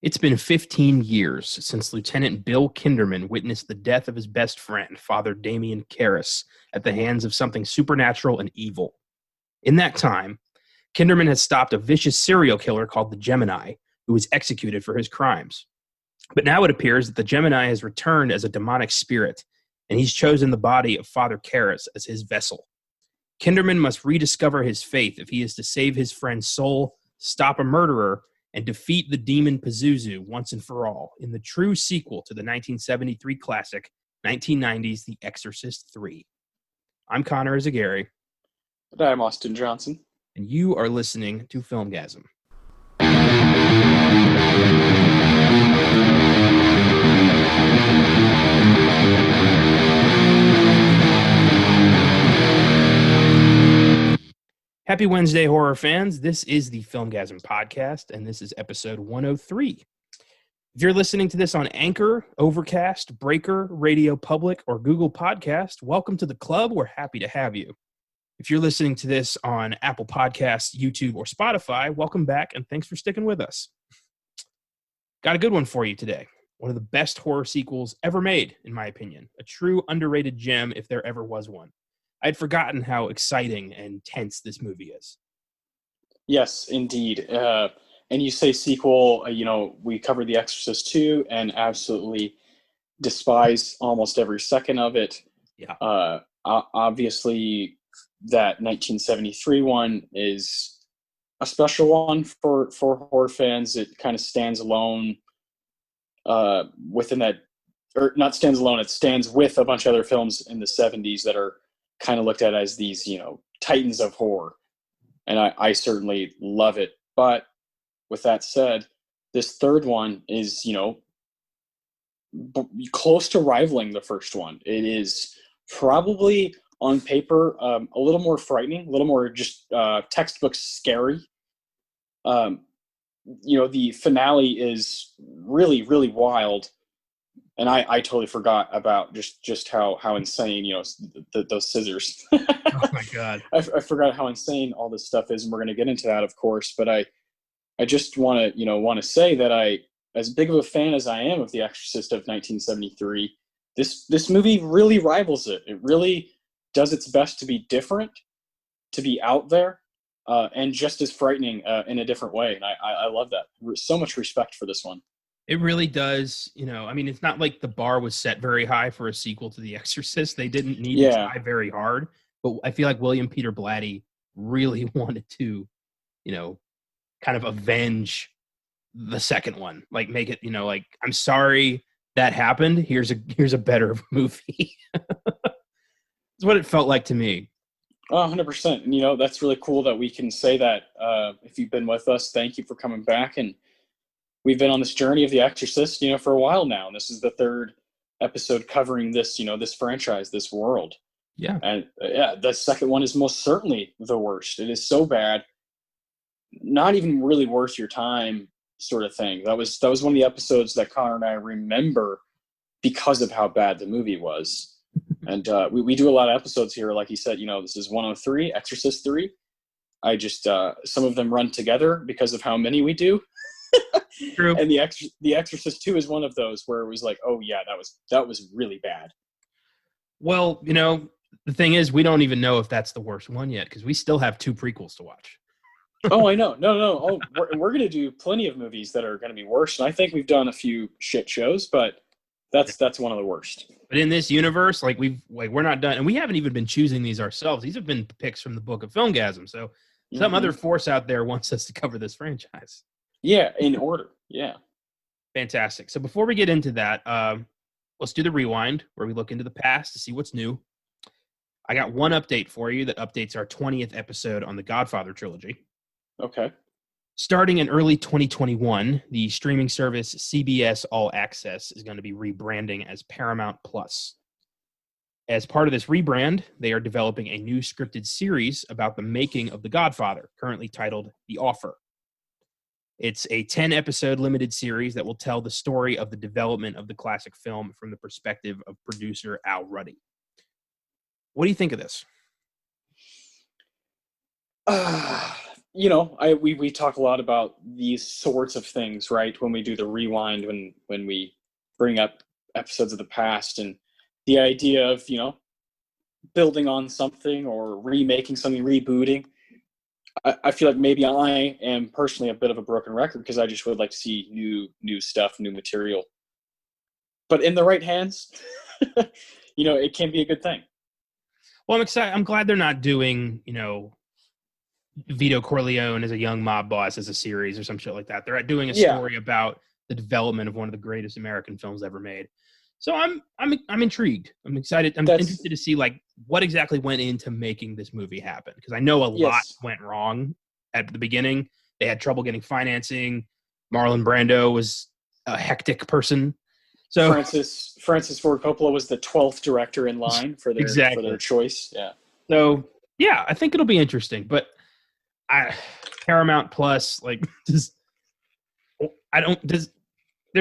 It's been 15 years since Lieutenant Bill Kinderman witnessed the death of his best friend, Father Damien Karras, at the hands of something supernatural and evil. In that time, Kinderman has stopped a vicious serial killer called the Gemini, who was executed for his crimes. But now it appears that the Gemini has returned as a demonic spirit, and he's chosen the body of Father Karras as his vessel. Kinderman must rediscover his faith if he is to save his friend's soul, stop a murderer, and defeat the demon Pazuzu once and for all in the true sequel to the 1973 classic, 1990's The Exorcist III. I'm Connor Eyzaguirre. And I'm Austin Johnson. And you are listening to Filmgazm. Happy Wednesday, horror fans. This is the Filmgazm podcast, and this is episode 103. If you're listening to this on Anchor, Overcast, Breaker, Radio Public, or Google Podcast, welcome to the club. We're happy to have you. If you're listening to this on Apple Podcasts, YouTube, or Spotify, welcome back, and thanks for sticking with us. Got a good one for you today. One of the best horror sequels ever made, in my opinion. A true underrated gem if there ever was one. I'd forgotten how exciting and tense this movie is. Yes, indeed. And you say sequel, we covered The Exorcist II and absolutely despise almost every second of it. Yeah. Obviously, that 1973 one is a special one for horror fans. It kind of stands alone within that, or not stands alone, it stands with a bunch of other films in the 70s that are kind of looked at as these, titans of horror. And I certainly love it. But with that said, this third one is, close to rivaling the first one. It is probably on paper a little more frightening, a little more just textbook scary. The finale is really, really wild. And I totally forgot about just how insane, those scissors. Oh my God. I forgot how insane all this stuff is, and we're going to get into that, of course. But I just want to say that as big of a fan as I am of The Exorcist of 1973, this movie really rivals it. It really does its best to be different, to be out there, and just as frightening in a different way. And I love that. So much respect for this one. It really does, it's not like the bar was set very high for a sequel to The Exorcist. They didn't need to try very hard, but I feel like William Peter Blatty really wanted to, kind of avenge the second one. Like make it, I'm sorry that happened. Here's a better movie. It's what it felt like to me. 100%. And, that's really cool that we can say that. If you've been with us, thank you for coming back. And we've been on this journey of The Exorcist, for a while now. And this is the third episode covering this, this franchise, this world. Yeah. And the second one is most certainly the worst. It is so bad. Not even really worth your time sort of thing. That was one of the episodes that Connor and I remember because of how bad the movie was. And we do a lot of episodes here. Like you said, this is 103, Exorcist 3. I just, some of them run together because of how many we do. True. And the Exorcist 2 is one of those where it was like, oh yeah, that was really bad. Well, the thing is, we don't even know if that's the worst one yet because we still have 2 prequels to watch. Oh, I know. No. Oh, we're going to do plenty of movies that are going to be worse. And I think we've done a few shit shows, but that's one of the worst. But in this universe, we're not done. And we haven't even been choosing these ourselves. These have been picks from the book of Filmgazm. So some other force out there wants us to cover this franchise. Yeah, in order. Yeah. Fantastic. So before we get into that, let's do the rewind where we look into the past to see what's new. I got one update for you that updates our 20th episode on the Godfather trilogy. Okay. Starting in early 2021, the streaming service CBS All Access is going to be rebranding as Paramount Plus. As part of this rebrand, they are developing a new scripted series about the making of The Godfather, currently titled The Offer. It's a 10-episode limited series that will tell the story of the development of the classic film from the perspective of producer Al Ruddy. What do you think of this? we talk a lot about these sorts of things, right? When we do the rewind, when we bring up episodes of the past, and the idea of, building on something or remaking something, rebooting. I feel like maybe I am personally a bit of a broken record because I just would like to see new stuff, new material. But in the right hands, it can be a good thing. Well, I'm excited. I'm glad they're not doing, Vito Corleone as a young mob boss as a series or some shit like that. They're doing a story about the development of one of the greatest American films ever made. So I'm intrigued. I'm excited. I'm interested to see like what exactly went into making this movie happen, because I know a lot went wrong at the beginning. They had trouble getting financing. Marlon Brando was a hectic person. So Francis Ford Coppola was the 12th director in line for their choice. Yeah. So yeah, I think it'll be interesting. But Paramount Plus, there's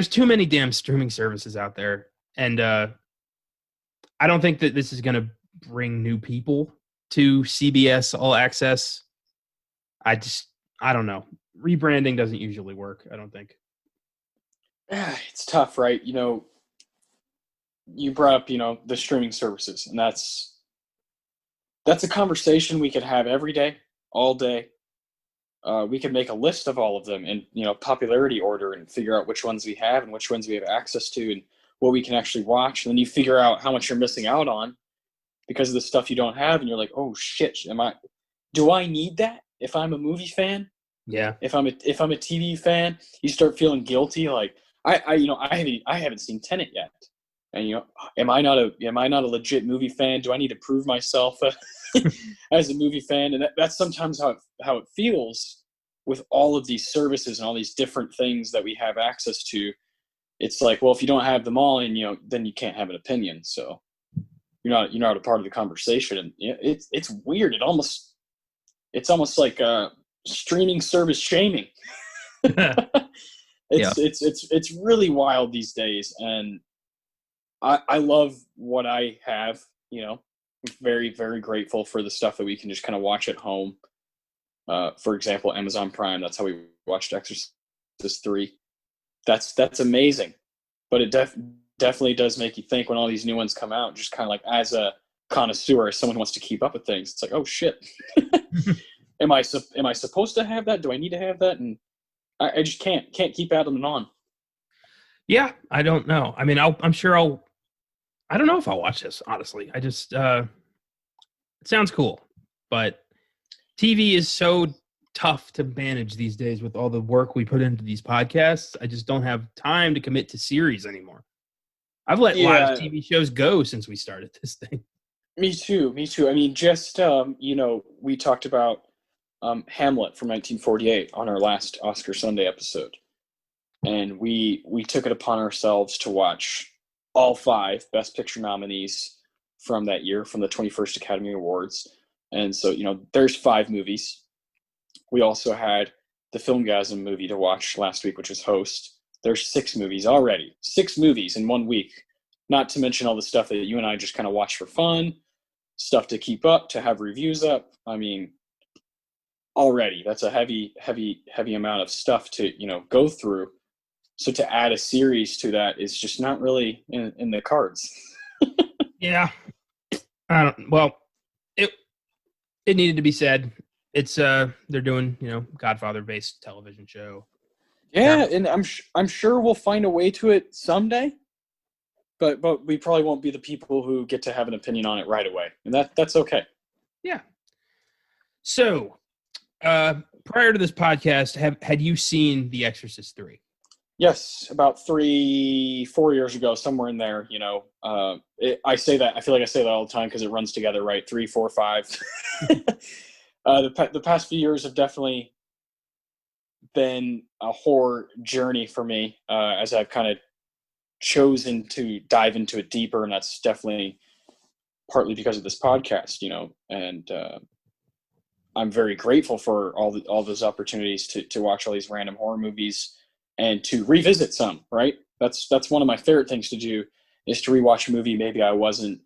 too many damn streaming services out there. And I don't think that this is going to bring new people to CBS All Access. I don't know. Rebranding doesn't usually work, I don't think. It's tough, right? You brought up, the streaming services, and that's a conversation we could have every day, all day. We could make a list of all of them in, popularity order and figure out which ones we have and which ones we have access to and what we can actually watch. And then you figure out how much you're missing out on because of the stuff you don't have. And you're like, oh shit, do I need that? If I'm a movie fan? Yeah. If I'm a TV fan, you start feeling guilty. Like I haven't seen Tenet yet. And, am I not a legit movie fan? Do I need to prove myself as a movie fan? And that's sometimes how it feels with all of these services and all these different things that we have access to. It's like, well, if you don't have them all, and then you can't have an opinion. So you're not a part of the conversation. And it's weird. It's almost like streaming service shaming. It's really wild these days, and I love what I have. I'm very, very grateful for the stuff that we can just kind of watch at home. For example, Amazon Prime. That's how we watched Exorcist III. That's amazing, but it definitely does make you think when all these new ones come out. Just kind of like as a connoisseur, as someone who wants to keep up with things, it's like, oh shit, am I supposed to have that? Do I need to have that? And I just can't keep adding them on. Yeah, I don't know. I mean, I'm sure I don't know if I'll watch this, honestly. I just it sounds cool, but TV is so tough to manage these days with all the work we put into these podcasts. I just don't have time to commit to series anymore. I've let live TV shows go since we started this thing. Me too. I mean, just we talked about Hamlet from 1948 on our last Oscar Sunday episode, and we took it upon ourselves to watch all 5 Best Picture nominees from that year, from the 21st Academy Awards. And so, there's 5 movies. We also had the Filmgazm movie to watch last week, which is Host. There's 6 movies already. 6 movies in 1 week. Not to mention all the stuff that you and I just kind of watch for fun, stuff to keep up, to have reviews up. I mean, already that's a heavy amount of stuff to, go through. So to add a series to that is just not really in the cards. Yeah. It needed to be said. It's they're doing, Godfather based television show. Yeah, and I'm sure we'll find a way to it someday. But we probably won't be the people who get to have an opinion on it right away. And that's okay. Yeah. So, prior to this podcast, had you seen The Exorcist III? Yes, about 3-4 years ago, somewhere in there. I say that. I feel like I say that all the time because it runs together, right? 3, 4, 5. The past few years have definitely been a horror journey for me, as I've kind of chosen to dive into it deeper, and that's definitely partly because of this podcast, and I'm very grateful for all those opportunities to watch all these random horror movies and to revisit some, right? That's one of my favorite things to do, is to rewatch a movie maybe I wasn't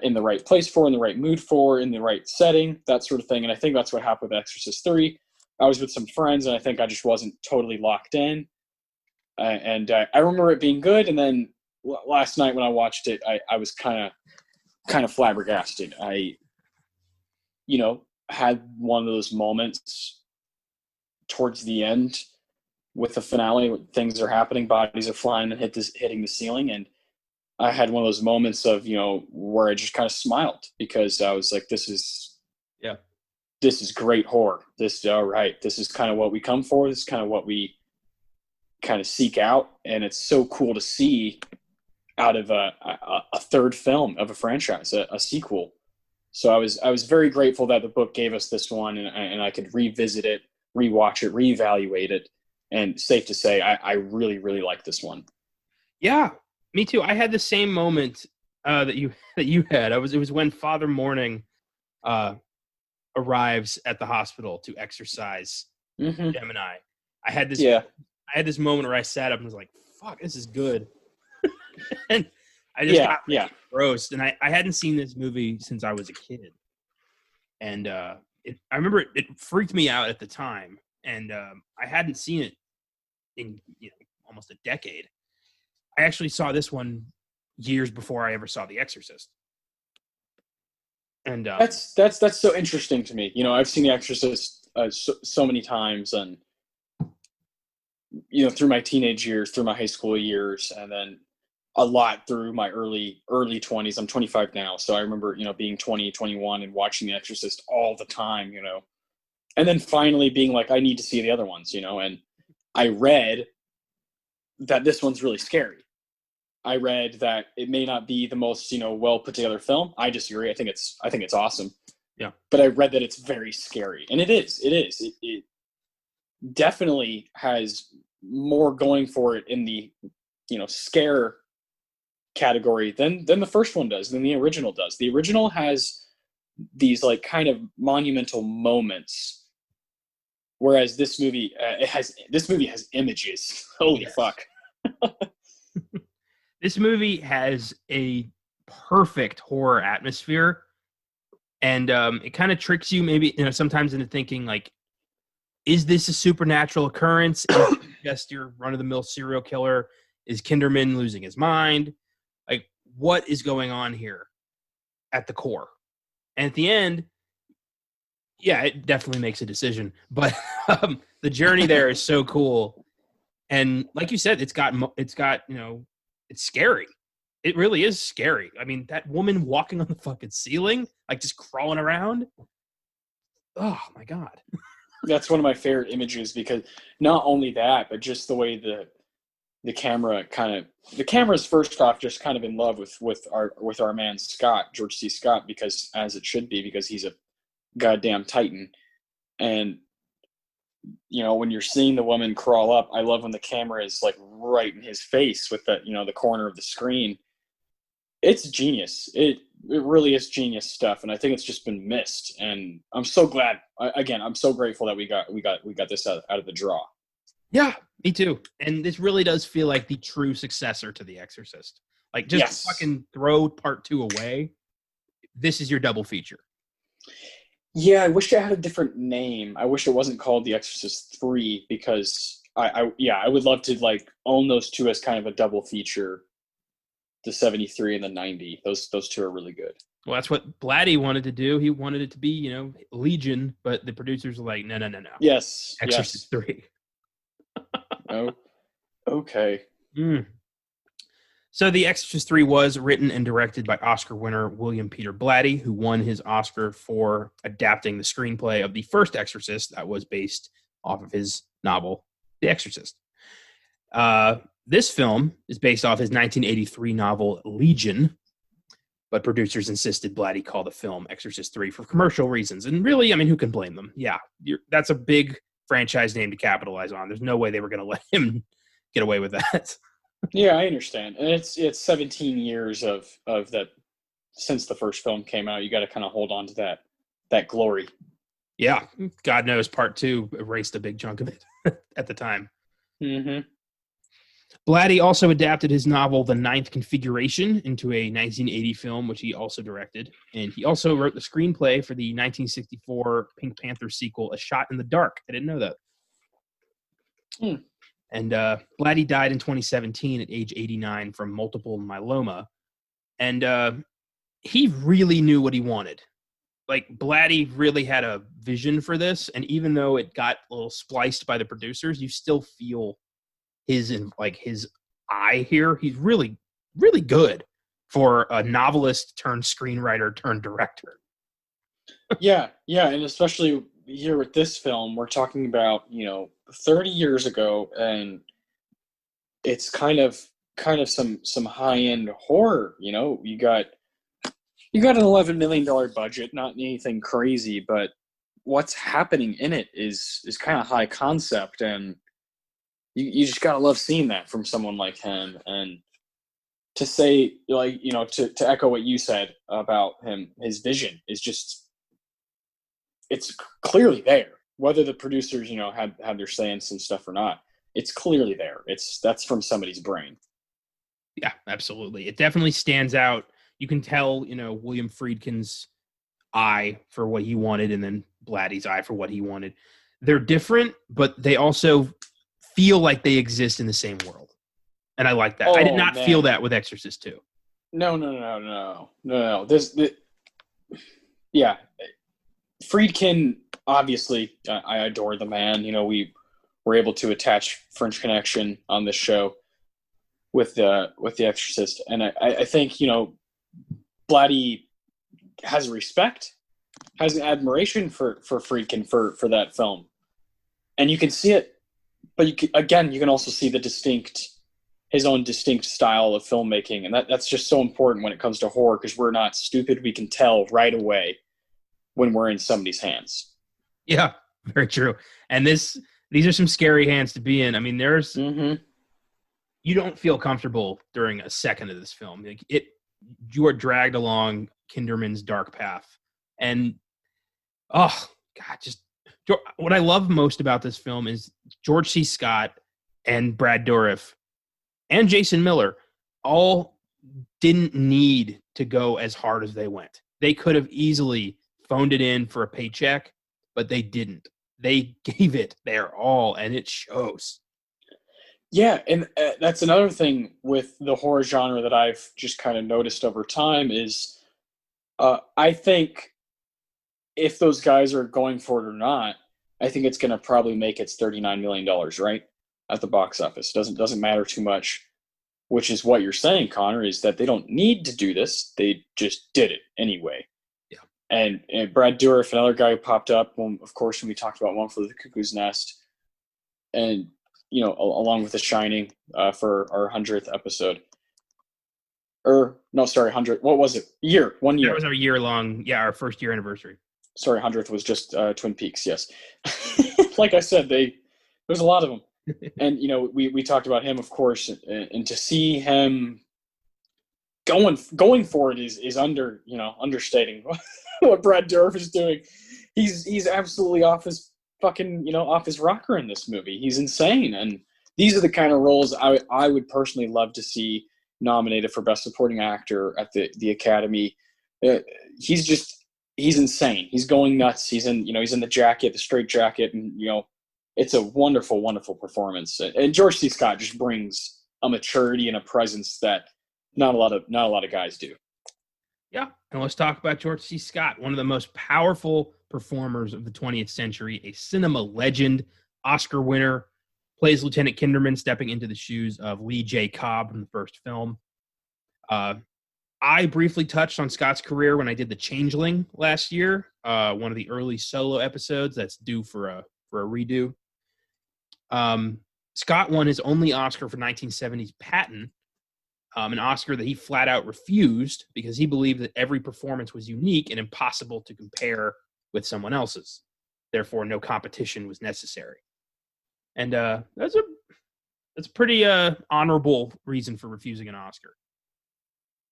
in the right place for, in the right mood for, in the right setting, that sort of thing. And I think that's what happened with Exorcist III. I was with some friends, and I think I just wasn't totally locked in. And I remember it being good, and then last night when I watched it, I was kind of flabbergasted. I, had one of those moments towards the end with the finale, when things are happening, bodies are flying and hitting the ceiling, and I had one of those moments of, where I just kind of smiled, because I was like, this is great horror. All right. This is kind of what we come for. This is kind of what we kind of seek out. And it's so cool to see out of a third film of a franchise, a sequel. So I was very grateful that the book gave us this one, and I could revisit it, rewatch it, reevaluate it. And safe to say, I really, really like this one. Yeah, me too. I had the same moment that you had. It was when Father Morning arrives at the hospital to exorcise Gemini. I had this moment where I sat up and was like, "Fuck, this is good," and I just got grossed. And I hadn't seen this movie since I was a kid, and I remember it freaked me out at the time, and I hadn't seen it in almost a decade. I actually saw this one years before I ever saw The Exorcist. And that's so interesting to me. I've seen The Exorcist so many times, and through my teenage years, through my high school years, and then a lot through my early 20s. I'm 25 now, so I remember being 20, 21 and watching The Exorcist all the time, and then finally being like, I need to see the other ones, and I read that this one's really scary. I read that it may not be the most, well put together film. I disagree. I think it's awesome. Yeah. But I read that it's very scary, and it is. It definitely has more going for it in the, scare category than the first one does, than the original does. The original has these like kind of monumental moments, whereas this movie has images. Holy fuck. This movie has a perfect horror atmosphere, and it kind of tricks you maybe sometimes into thinking like, is this a supernatural occurrence? Is it just your run-of-the-mill serial killer? Is Kinderman losing his mind? Like, what is going on here at the core? And at the end, yeah, it definitely makes a decision, but the journey there is so cool. And like you said, it's got it's scary. It really is scary. I mean, that woman walking on the fucking ceiling, like just crawling around. Oh my God. That's one of my favorite images, because not only that, but just the way the camera's first off just kind of in love with our man Scott, George C. Scott, because as it should be, because he's a goddamn titan. And when you're seeing the woman crawl up, I love when the camera is like right in his face with the the corner of the screen. It's genius. It really is genius stuff, and I think it's just been missed. And I'm so glad. I'm so grateful that we got this out of the draw. Yeah, me too. And this really does feel like the true successor to The Exorcist. Like, just fucking throw part 2 away. This is your double feature. Yeah, I wish it had a different name. I wish it wasn't called The Exorcist III, because I would love to like own those two as kind of a double feature. The 73 and the 90. Those two are really good. Well, that's what Blatty wanted to do. He wanted it to be, Legion, but the producers were like, no. Yes. Exorcist 3. Oh, okay. So The Exorcist 3 was written and directed by Oscar winner William Peter Blatty, who won his Oscar for adapting the screenplay of the first Exorcist that was based off of his novel, The Exorcist. This film is based off his 1983 novel Legion, but producers insisted Blatty call the film Exorcist III for commercial reasons. And really, I mean, who can blame them? Yeah, that's a big franchise name to capitalize on. There's no way they were going to let him get away with that. Yeah, I understand. And it's 17 years of that since the first film came out. You got to kind of hold on to that glory. Yeah, God knows part 2 erased a big chunk of it at the time. Mm-hmm. Blatty also adapted his novel The Ninth Configuration into a 1980 film, which he also directed. And he also wrote the screenplay for the 1964 Pink Panther sequel, A Shot in the Dark. I didn't know that. And Blatty died in 2017 at age 89 from multiple myeloma. And he really knew what he wanted. Like, Blatty really had a vision for this. And even though it got a little spliced by the producers, you still feel his eye here. He's really, really good for a novelist turned screenwriter turned director. Yeah, and especially here with this film, we're talking about 30 years ago, and it's kind of some high end horror. You got an $11 million budget, not anything crazy, but what's happening in it is kind of high concept, and you just gotta love seeing that from someone like him. And to say, to echo what you said about him, his vision is just, it's clearly there. Whether the producers, had their say in some stuff or not, it's clearly there. That's from somebody's brain. Yeah, absolutely. It definitely stands out. You can tell, William Friedkin's eye for what he wanted, and then Blatty's eye for what he wanted. They're different, but they also feel like they exist in the same world. And I like that. I did not feel that with Exorcist II. No. Yeah. Friedkin, obviously, I adore the man. We were able to attach French Connection on this show with the Exorcist. And I think, Blatty has respect, has an admiration for Friedkin for that film. And you can see it, but you can also see his own distinct style of filmmaking. And that's just so important when it comes to horror, because we're not stupid. We can tell right away when we're in somebody's hands. Yeah, very true. And these are some scary hands to be in. I mean, you don't feel comfortable during a second of this film. You are dragged along Kinderman's dark path. And, oh, God, just what I love most about this film is George C. Scott and Brad Dourif and Jason Miller all didn't need to go as hard as they went. They could have easily phoned it in for a paycheck, but they didn't. They gave it their all, and it shows. Yeah, and that's another thing with the horror genre that I've just kind of noticed over time is I think if those guys are going for it or not, I think it's going to probably make its $39 million, right, at the box office. Doesn't matter too much, which is what you're saying, Connor, is that they don't need to do this. They just did it anyway. Yeah. And Brad Dourif, another guy who popped up, of course, when we talked about One Flew the Cuckoo's Nest, and along with The Shining for our 100th episode. 100th. What was it? 1 year. That was our year-long, our first year anniversary. Sorry, 100th was just Twin Peaks, yes. Like I said, there's a lot of them. And, we talked about him, of course, and to see him going for it is understating what Brad Dourif is doing. He's absolutely off his off his rocker in this movie. He's insane. And these are the kind of roles I would personally love to see nominated for Best Supporting Actor at the Academy. He's insane. He's going nuts. He's in the jacket, the straight jacket, and it's a wonderful, wonderful performance. And George C. Scott just brings a maturity and a presence that not a lot of guys do. Yeah, and let's talk about George C. Scott, one of the most powerful performers of the 20th century, a cinema legend, Oscar winner, plays Lieutenant Kinderman stepping into the shoes of Lee J. Cobb in the first film. I briefly touched on Scott's career when I did The Changeling last year, one of the early solo episodes that's due for a redo. Scott won his only Oscar for 1970's Patton, an Oscar that he flat out refused because he believed that every performance was unique and impossible to compare with someone else's. Therefore, no competition was necessary. And that's a pretty honorable reason for refusing an Oscar.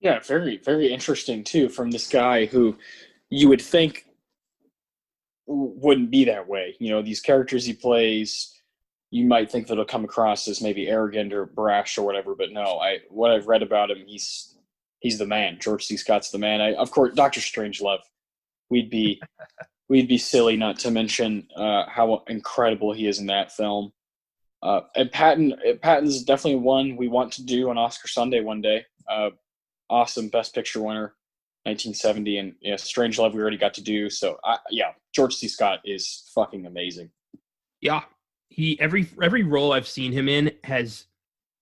Yeah, very, very interesting, too, from this guy who you would think wouldn't be that way. These characters he plays, you might think that it'll come across as maybe arrogant or brash or whatever, but no, what I've read about him, he's the man. George C. Scott's the man. Of course, Doctor Strangelove. We'd be silly not to mention how incredible he is in that film. And Patton's definitely one we want to do on Oscar Sunday one day. Awesome Best Picture winner, 1970, and yeah, Strangelove we already got to do. So George C. Scott is fucking amazing. Yeah, he every role I've seen him in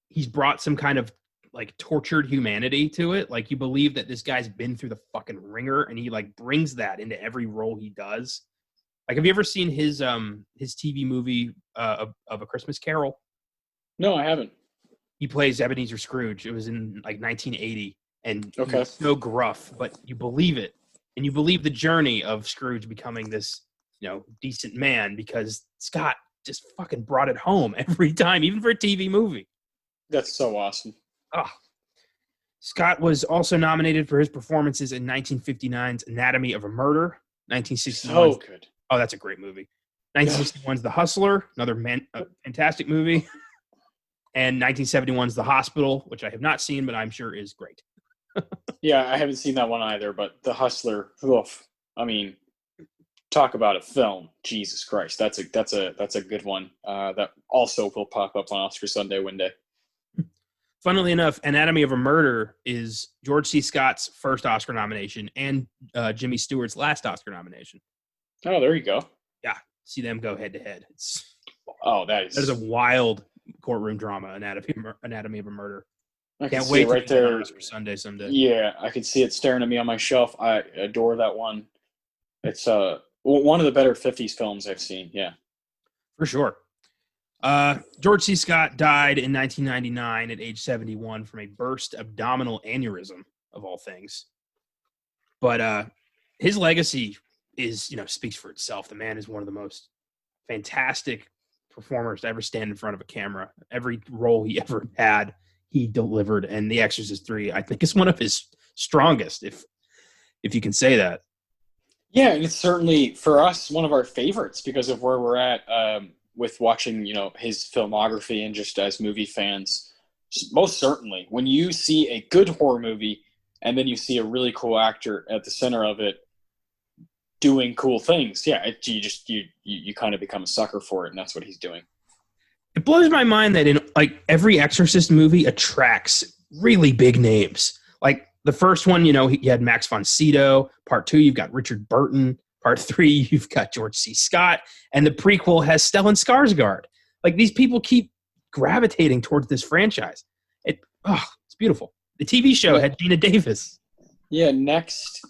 he's brought some kind of like tortured humanity to it. Like you believe that this guy's been through the fucking ringer, and he like brings that into every role he does. Like, have you ever seen his TV movie of A Christmas Carol? No, I haven't. He plays Ebenezer Scrooge. It was in like 1980, and okay, he's so gruff, but you believe it, and you believe the journey of Scrooge becoming this, decent man, because Scott just fucking brought it home every time, even for a TV movie. That's so awesome. Oh. Scott was also nominated for his performances in 1959's Anatomy of a Murder, 1961. So good. Oh, that's a great movie. 1961's The Hustler, another fantastic movie. And 1971's The Hospital, which I have not seen, but I'm sure is great. Yeah, I haven't seen that one either, but The Hustler, oof. I mean, talk about a film. Jesus Christ. That's a good one. That also will pop up on Oscar Sunday one day. Funnily enough, Anatomy of a Murder is George C. Scott's first Oscar nomination and Jimmy Stewart's last Oscar nomination. Oh, there you go. Yeah, see them go head to head. That is a wild courtroom drama. Anatomy of a Murder. I can't wait right there for Sunday someday. Yeah, I can see it staring at me on my shelf. I adore that one. It's one of the better 50s films I've seen. Yeah, for sure. George C. Scott died in 1999 at age 71 from a burst abdominal aneurysm, of all things. But his legacy speaks for itself. The man is one of the most fantastic performers to ever stand in front of a camera. Every role he ever had, he delivered. And The Exorcist III, I think, is one of his strongest, if you can say that. Yeah, and it's certainly, for us, one of our favorites because of where we're at with watching, his filmography and just as movie fans. Most certainly, when you see a good horror movie and then you see a really cool actor at the center of it doing cool things, you kind of become a sucker for it, and that's what he's doing. It blows my mind that in like every Exorcist movie attracts really big names. Like the first one, you had Max von Sydow. Part 2, you've got Richard Burton. Part 3, you've got George C. Scott. And the prequel has Stellan Skarsgård. Like, these people keep gravitating towards this franchise. It's beautiful. The TV show had Gina Davis. Yeah, next,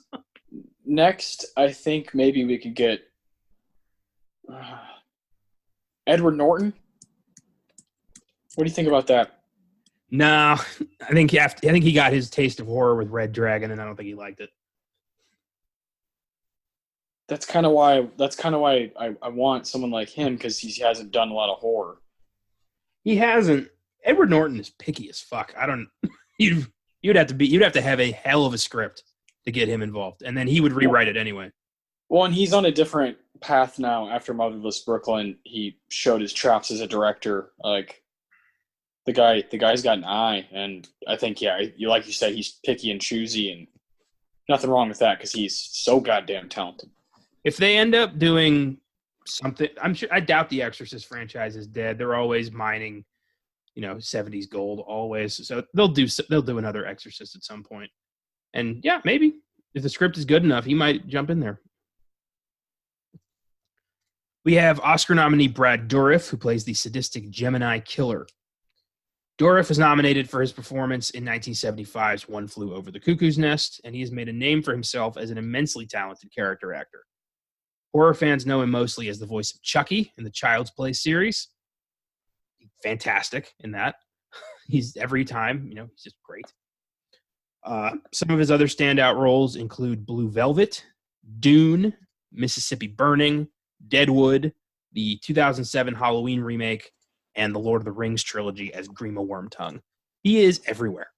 I think maybe we could get Edward Norton. What do you think about that? No, I think he got his taste of horror with Red Dragon, and I don't think he liked it. That's kind of why I want someone like him, because he hasn't done a lot of horror. He hasn't. Edward Norton is picky as fuck. I don't. You'd have to have a hell of a script to get him involved, and then he would rewrite it anyway. Well, and he's on a different path now. After Motherless Brooklyn, he showed his chops as a director. Like, the guy's got an eye, and I think like you said, he's picky and choosy, and nothing wrong with that because he's so goddamn talented. If they end up doing something, I doubt the Exorcist franchise is dead. They're always mining, 70s gold always. So they'll do another Exorcist at some point. And yeah, maybe if the script is good enough, he might jump in there. We have Oscar nominee Brad Dourif, who plays the sadistic Gemini killer. Dourif was nominated for his performance in 1975's One Flew Over the Cuckoo's Nest, and he has made a name for himself as an immensely talented character actor. Horror fans know him mostly as the voice of Chucky in the Child's Play series. Fantastic in that. He's every time, he's just great. Some of his other standout roles include Blue Velvet, Dune, Mississippi Burning, Deadwood, the 2007 Halloween remake, and the Lord of the Rings trilogy as Grima Wormtongue. He is everywhere.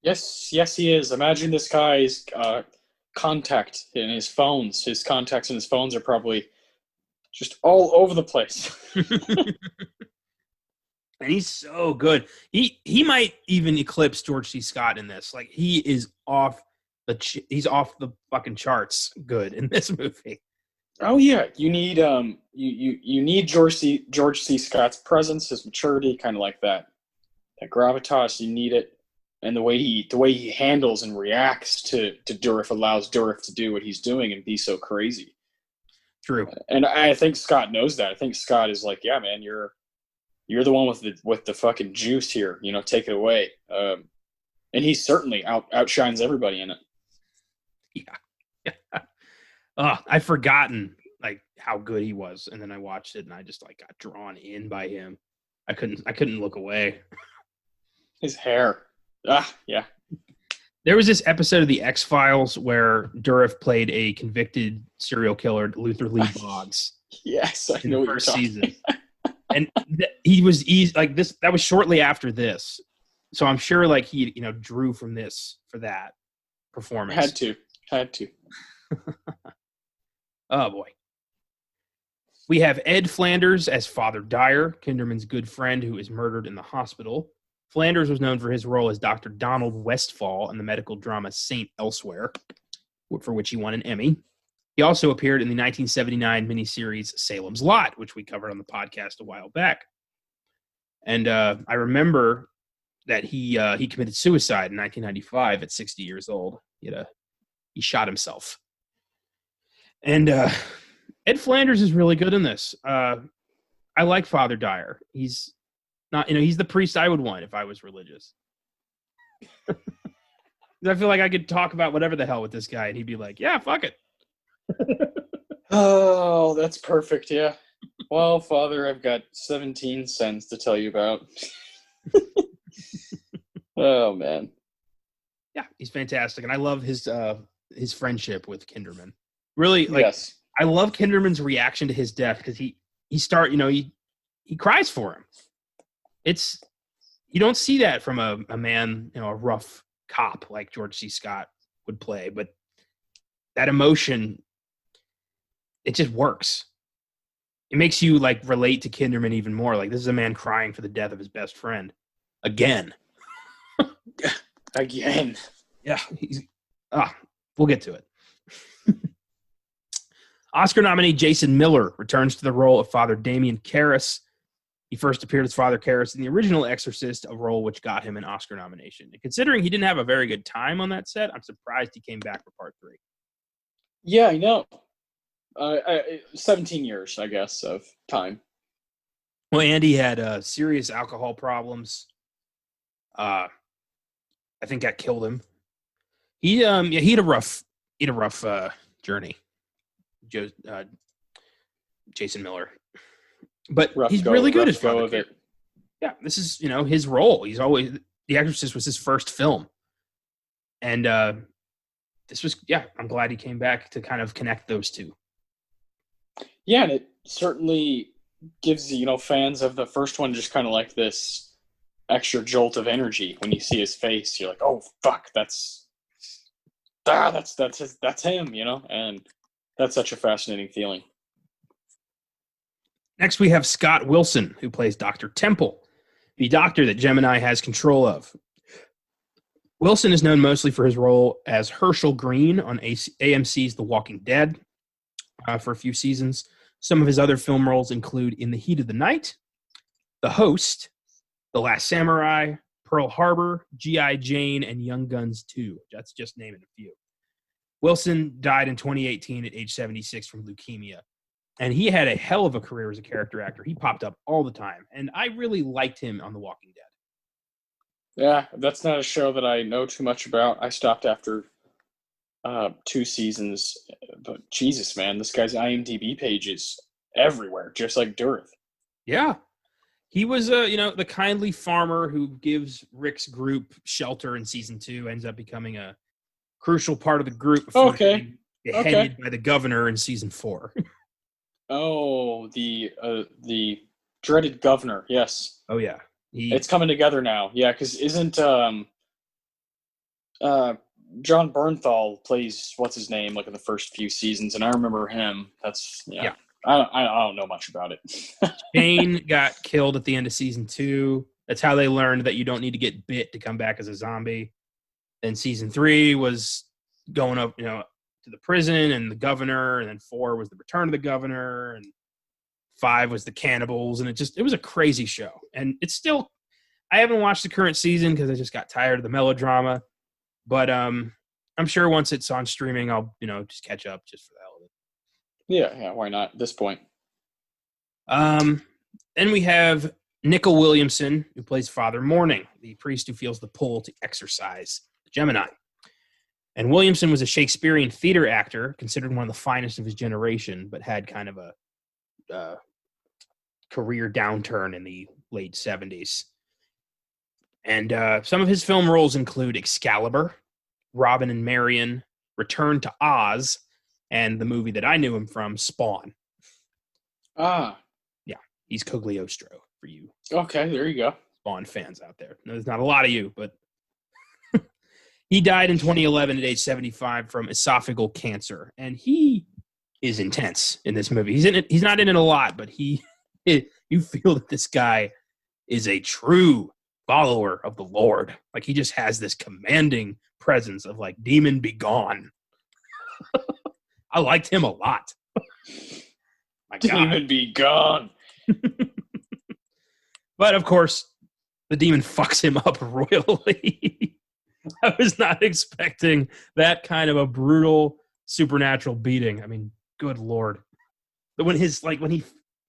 Yes, he is. Imagine this guy's contacts in his phones. His contacts in his phones are probably just all over the place. And he's so good. He might even eclipse George C. Scott in this. Like, he is off he's off the fucking charts good in this movie. Oh yeah, you need you need George C. Scott's presence, his maturity, kind of like that gravitas. You need it, and the way he handles and reacts to Dourif allows Dourif to do what he's doing and be so crazy. True. And I think Scott knows that. I think Scott is like, yeah, man, you're the one with the fucking juice here. You know, take it away. And he certainly outshines everybody in it. Yeah. I've forgotten like how good he was, and then I watched it and I just like got drawn in by him. I couldn't look away. His hair. Yeah. There was this episode of the X-Files where Dourif played a convicted serial killer, Luther Lee Boggs. Yes, I know what you're talking. Season. And he was like this. That was shortly after this, so I'm sure like he drew from this for that performance. Had to. Oh boy. We have Ed Flanders as Father Dyer, Kinderman's good friend who is murdered in the hospital. Flanders was known for his role as Dr. Donald Westfall in the medical drama Saint Elsewhere, for which he won an Emmy. He also appeared in the 1979 miniseries Salem's Lot, which we covered on the podcast a while back. And I remember that he committed suicide in 1995 at 60 years old. He shot himself. And Ed Flanders is really good in this. I like Father Dyer. He's not, he's the priest I would want if I was religious. I feel like I could talk about whatever the hell with this guy, and he'd be like, "Yeah, fuck it." Oh, that's perfect. Yeah. Well, Father, I've got 17 cents to tell you about. Oh man. Yeah, he's fantastic, and I love his friendship with Kinderman. Really, like, yes. I love Kinderman's reaction to his death because he cries for him. You don't see that from a man, a rough cop like George C. Scott would play, but that emotion, it just works. It makes you like relate to Kinderman even more. Like, this is a man crying for the death of his best friend again. Again. Yeah. We'll get to it. Oscar nominee Jason Miller returns to the role of Father Damien Karras. He first appeared as Father Karras in the original Exorcist, a role which got him an Oscar nomination. And considering he didn't have a very good time on that set, I'm surprised he came back for part 3. Yeah, I know. 17 years, I guess, of time. Well, Andy had serious alcohol problems. I think that killed him. He had a rough journey. Jason Miller, but he's really good as Father Karras. Yeah, this is his role. He's always The Exorcist was his first film, and this was I'm glad he came back to kind of connect those two. Yeah, and it certainly gives fans of the first one just kind of like this extra jolt of energy when you see his face. You're like, oh fuck, that's him, and that's such a fascinating feeling. Next, we have Scott Wilson, who plays Dr. Temple, the doctor that Gemini has control of. Wilson is known mostly for his role as Herschel Green on AMC's The Walking Dead for a few seasons. Some of his other film roles include In the Heat of the Night, The Host, The Last Samurai, Pearl Harbor, G.I. Jane, and Young Guns 2. That's just naming a few. Wilson died in 2018 at age 76 from leukemia. And he had a hell of a career as a character actor. He popped up all the time. And I really liked him on The Walking Dead. Yeah, that's not a show that I know too much about. I stopped after 2 seasons. But Jesus, man, this guy's IMDb page is everywhere, just like Dourif. Yeah. He was, the kindly farmer who gives Rick's group shelter in season 2, ends up becoming a crucial part of the group before being beheaded by the governor in season 4. Oh, the dreaded governor. Yes. Oh yeah, it's coming together now. Yeah, because isn't John Bernthal plays what's his name like in the first few seasons, and I remember him. That's yeah. I don't know much about it. Shane got killed at the end of season 2. That's how they learned that you don't need to get bit to come back as a zombie. Then season 3 was going up, to the prison and the governor, and then 4 was the return of the governor, and 5 was the cannibals, and it was a crazy show. And it's still, I haven't watched the current season because I just got tired of the melodrama, but I'm sure once it's on streaming, I'll just catch up just for the hell of it. Yeah, why not at this point? Then we have Nickel Williamson, who plays Father Morning, the priest who feels the pull to exorcise the Gemini. And Williamson was a Shakespearean theater actor, considered one of the finest of his generation, but had kind of a career downturn in the late 70s. And some of his film roles include Excalibur, Robin and Marion, Return to Oz, and the movie that I knew him from, Spawn. Ah. Yeah, he's Cogliostro for you. Okay, there you go. Spawn fans out there. No, there's not a lot of you, but he died in 2011 at age 75 from esophageal cancer, and he is intense in this movie. He's not in it a lot, but you feel that this guy is a true follower of the Lord. Like, he just has this commanding presence of like, demon be gone. I liked him a lot. My God. Demon be gone. But of course, the demon fucks him up royally. I was not expecting that kind of a brutal supernatural beating. I mean, good Lord. But when he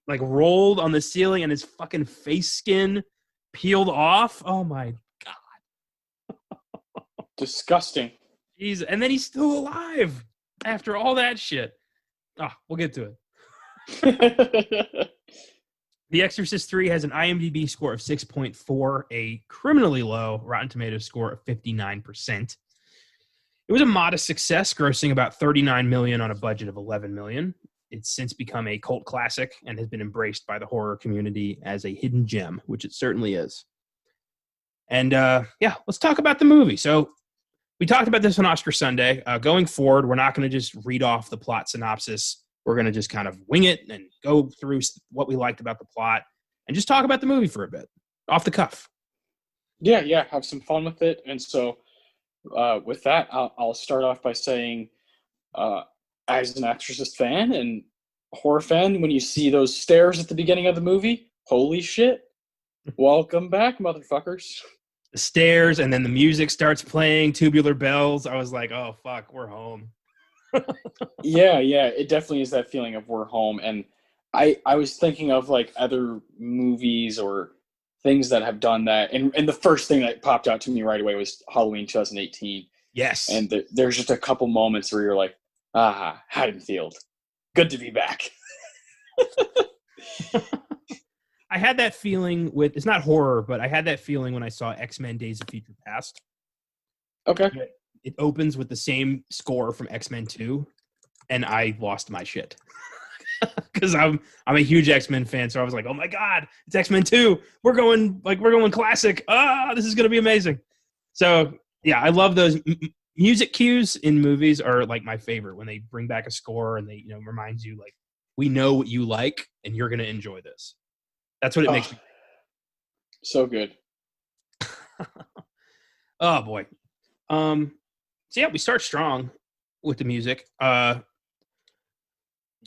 rolled on the ceiling and his fucking face skin peeled off, oh my God. Disgusting. Jeez, and then he's still alive after all that shit. We'll get to it. The Exorcist III has an IMDb score of 6.4, a criminally low Rotten Tomatoes score of 59%. It was a modest success, grossing about $39 million on a budget of $11 million. It's since become a cult classic and has been embraced by the horror community as a hidden gem, which it certainly is. And let's talk about the movie. So we talked about this on Oscar Sunday. Going forward, we're not going to just read off the plot synopsis. We're going to just kind of wing it and go through what we liked about the plot and just talk about the movie for a bit, off the cuff. Yeah, have some fun with it. And so with that, I'll start off by saying, as an Exorcist fan and horror fan, when you see those stairs at the beginning of the movie, holy shit, welcome back, motherfuckers. The stairs, and then the music starts playing, Tubular Bells. I was like, oh, fuck, we're home. Yeah, it definitely is that feeling of we're home. And I was thinking of like other movies or things that have done that, and the first thing that popped out to me right away was Halloween 2018. Yes. And there's just a couple moments where you're like, Haddonfield, good to be back. I had that feeling with, it's not horror, but I had that feeling when I saw X-Men Days of Future Past. Okay. It opens with the same score from X-Men 2, and I lost my shit. Because I'm a huge X-Men fan, so I was like, oh my God, it's X-Men 2. We're going classic. This is going to be amazing. So, yeah, I love those music cues in movies are like my favorite, when they bring back a score and they, reminds you like, we know what you like and you're going to enjoy this. That's what it makes me. So good. Oh boy. So yeah, we start strong with the music.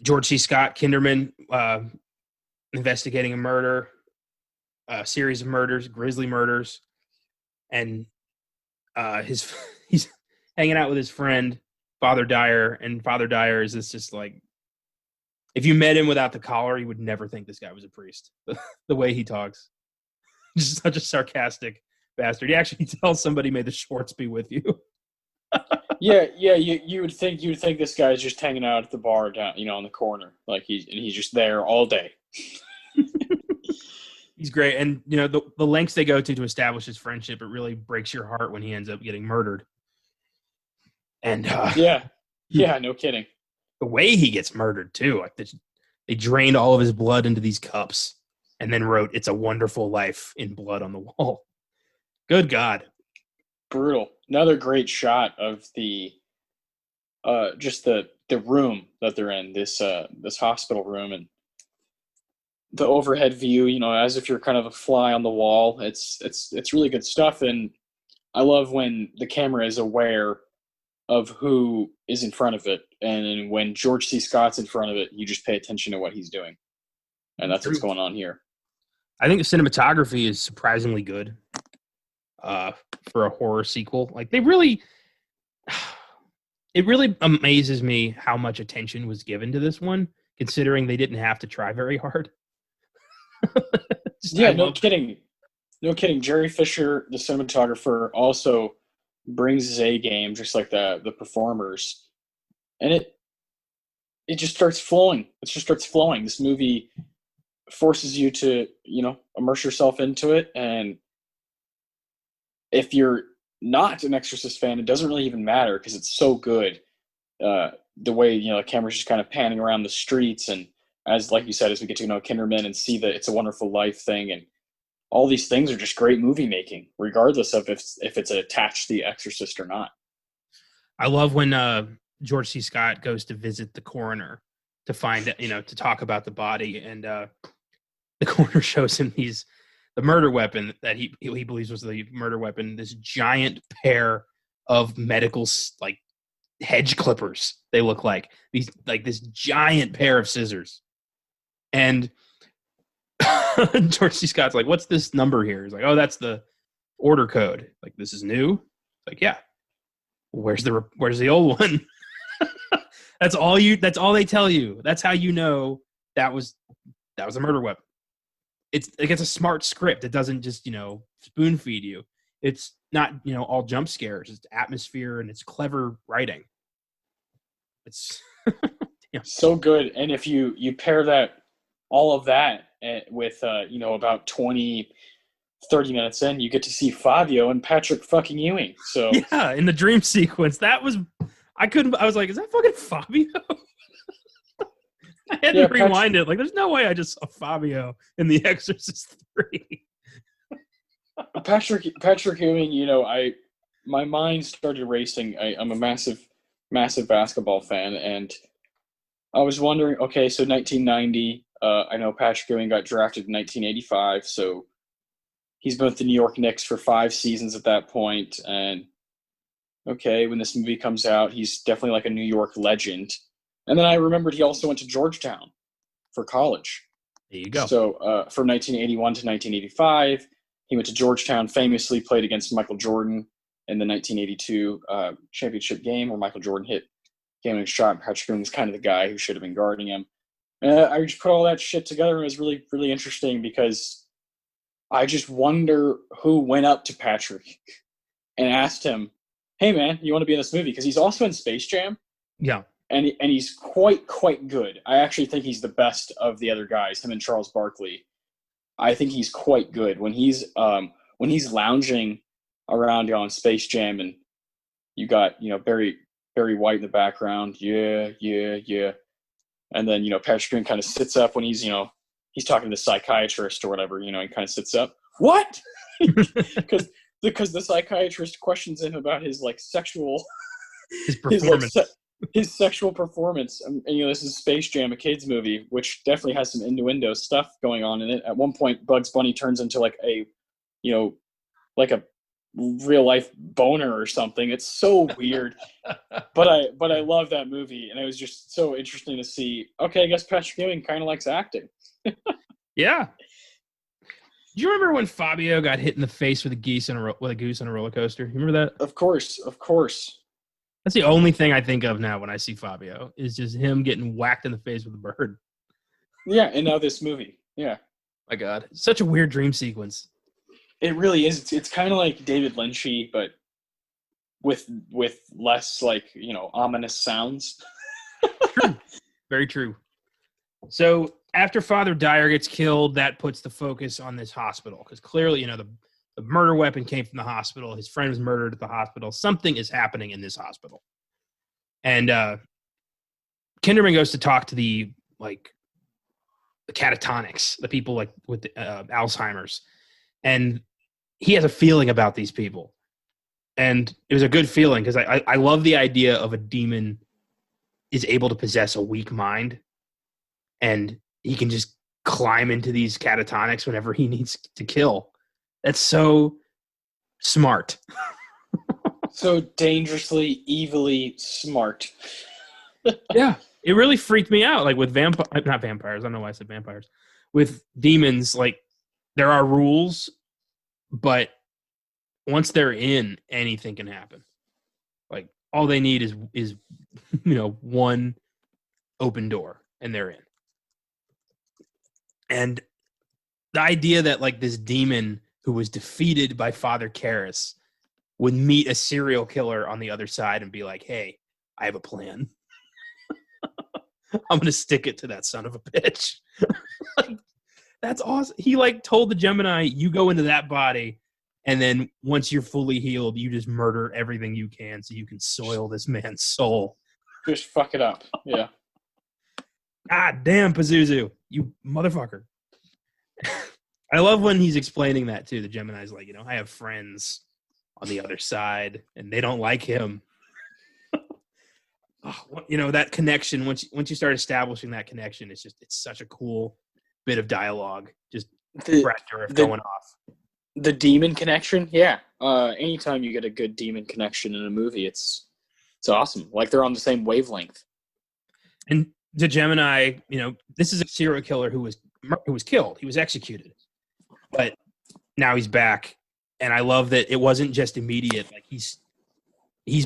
George C. Scott Kinderman investigating a series of murders, grisly murders, and he's hanging out with his friend Father Dyer, and Father Dyer is just like, if you met him without the collar, you would never think this guy was a priest. The way he talks, just such a sarcastic bastard. He actually tells somebody, "May the Schwartz be with you." Yeah. You would think this guy's just hanging out at the bar down, on the corner, like he's just there all day. He's great, and the lengths they go to establish his friendship. It really breaks your heart when he ends up getting murdered. And yeah, no kidding. The way he gets murdered too, like they drained all of his blood into these cups, and then wrote "It's a Wonderful Life" in blood on the wall. Good God. Brutal. Another great shot of the just the the room that they're in, this hospital room, and the overhead view, as if you're kind of a fly on the wall. It's really good stuff, and I love when the camera is aware of who is in front of it, and when George C. Scott's in front of it, you just pay attention to what he's doing, and that's what's going on here. I think the cinematography is surprisingly good for a horror sequel. Like it really amazes me how much attention was given to this one, considering they didn't have to try very hard. No kidding. No kidding. Jerry Fisher, the cinematographer, also brings his A game, just like the performers, and it just starts flowing. It just starts flowing. This movie forces you to, immerse yourself into it, and if you're not an Exorcist fan, it doesn't really even matter because it's so good. The way the camera's just kind of panning around the streets, and like you said, as we get to know Kinderman and see the It's a Wonderful Life thing, and all these things are just great movie making, regardless of if it's attached to The Exorcist or not. I love when George C. Scott goes to visit the coroner to find, to talk about the body, and the coroner shows him the murder weapon that he believes was the murder weapon. This giant pair of medical like hedge clippers. They look like this giant pair of scissors, and George C. Scott's like, "What's this number here?" He's like, "Oh, that's the order code. Like, this is new." Like, yeah. Where's the old one? That's all they tell you. That's how you know that was a murder weapon. It's a smart script. It doesn't just, spoon feed you. It's not, all jump scares. It's atmosphere and it's clever writing. It's so good. And if you pair all of that with, about 20, 30 minutes in, you get to see Fabio and Patrick fucking Ewing. So yeah, in the dream sequence, I was like, is that fucking Fabio? I had to rewind it. Like, there's no way I just saw Fabio in The Exorcist III. Patrick Ewing, my mind started racing. I'm a massive basketball fan, and I was wondering, okay, so 1990, I know Patrick Ewing got drafted in 1985, so he's been with the New York Knicks for 5 seasons at that point, and okay, when this movie comes out, he's definitely like a New York legend. And then I remembered he also went to Georgetown for college. There you go. So from 1981 to 1985, he went to Georgetown, famously played against Michael Jordan in the 1982 championship game where Michael Jordan hit game-winning shot. Patrick Ewing was kind of the guy who should have been guarding him. I just put all that shit together, and it was really, really interesting because I just wonder who went up to Patrick and asked him, "Hey, man, you want to be in this movie?" Because he's also in Space Jam. Yeah. And he's quite good. I actually think he's the best of the other guys, him and Charles Barkley. I think he's quite good. When he's lounging around on Space Jam, and you got, Barry White in the background, yeah. And then, Patrick Ewing kind of sits up when he's talking to the psychiatrist or whatever, he kind of sits up. What? Because the psychiatrist questions him about his sexual his performance. His sexual performance. And this is Space Jam, a kids movie, which definitely has some innuendo stuff going on in it. At one point, Bugs Bunny turns into a real life boner or something. It's so weird. but I love that movie, and it was just so interesting to see. Okay, I guess Patrick Ewing kind of likes acting. Yeah. Do you remember when Fabio got hit in the face with a goose on a roller coaster? You remember that? Of course. That's the only thing I think of now when I see Fabio, is just him getting whacked in the face with a bird. Yeah, and now this movie. Yeah. My God. Such a weird dream sequence. It really is. It's kind of like David Lynchy, but with less ominous sounds. True. Very true. So after Father Dyer gets killed, that puts the focus on this hospital, because clearly, the murder weapon came from the hospital. His friend was murdered at the hospital. Something is happening in this hospital. And Kinderman goes to talk to the catatonics, the people with Alzheimer's. And he has a feeling about these people. And it was a good feeling, because I love the idea of a demon is able to possess a weak mind, and he can just climb into these catatonics whenever he needs to kill. That's so smart. So dangerously, evilly smart. Yeah, it really freaked me out. Like with not vampires. I don't know why I said vampires. With demons, like there are rules, but once they're in, anything can happen. Like all they need is one open door, and they're in. And the idea that like this demon who was defeated by Father Karras would meet a serial killer on the other side and be like, "Hey, I have a plan. I'm gonna stick it to that son of a bitch." Like, that's awesome. He like told the Gemini, "You go into that body, and then once you're fully healed, you just murder everything you can so you can soil this man's soul. Just fuck it up." Yeah. God damn, Pazuzu, you motherfucker. I love when he's explaining that too. The Gemini's like, I have friends on the other side, and they don't like him. That connection. Once you start establishing that connection, it's such a cool bit of dialogue. Just Brad Dourif going off. The demon connection, yeah. Anytime you get a good demon connection in a movie, it's awesome. Like they're on the same wavelength. And the Gemini, this is a serial killer who was killed. He was executed, but now he's back. And I love that it wasn't just immediate. Like he's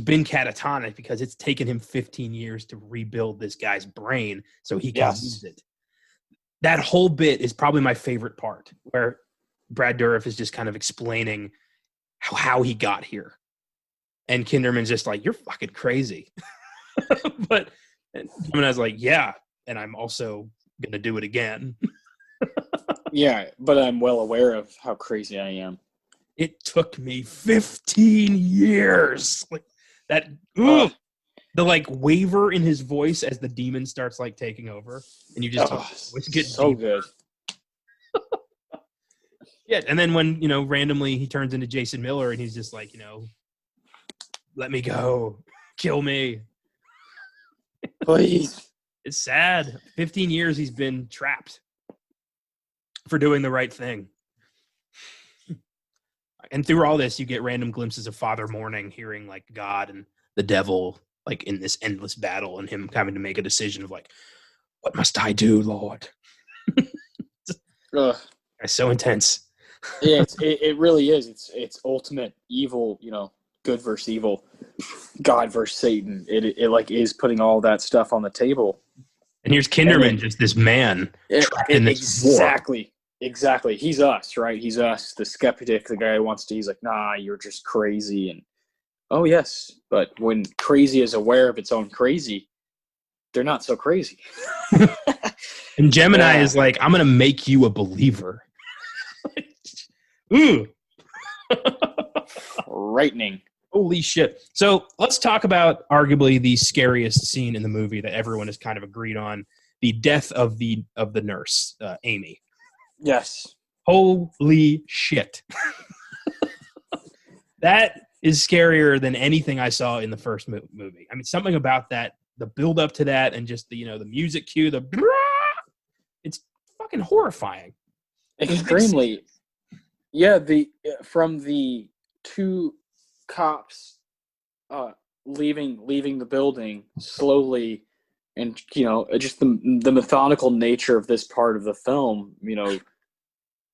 been catatonic because it's taken him 15 years to rebuild this guy's brain so he can use it. That whole bit is probably my favorite part, where Brad Dourif is just kind of explaining how he got here. And Kinderman's just like, "You're fucking crazy." But Gemini's like, "Yeah, and I'm also going to do it again." Yeah, but I'm well aware of how crazy I am. It took me 15 years. Like that, the like waver in his voice as the demon starts like taking over, and you just get so deeper. Good. Yeah, and then when randomly he turns into Jason Miller, and he's just like, "Let me go, kill me, please." It's sad. 15 years he's been trapped for doing the right thing. And through all this, you get random glimpses of Father Mourning, hearing like God and the devil like in this endless battle, and him having to make a decision of like, "What must I do, Lord?" It's so intense. Yeah, it really is. It's ultimate evil. Good versus evil, God versus Satan. It like is putting all that stuff on the table. And here's Kinderman, just this man trapped in this war. Exactly. He's us, right? He's us, the skeptic, the guy who he's like, "Nah, you're just crazy." And oh yes, but when crazy is aware of its own crazy, they're not so crazy. And Gemini is like, "I'm gonna make you a believer." Ooh. Frightening. Holy shit. So let's talk about arguably the scariest scene in the movie that everyone has kind of agreed on: the death of the nurse, Amy. Yes. Holy shit. That is scarier than anything I saw in the first movie. I mean, something about that, the build up to that, and just the the music cue, it's fucking horrifying. Extremely. Yeah, from the two cops leaving the building slowly, and just the methodical nature of this part of the film,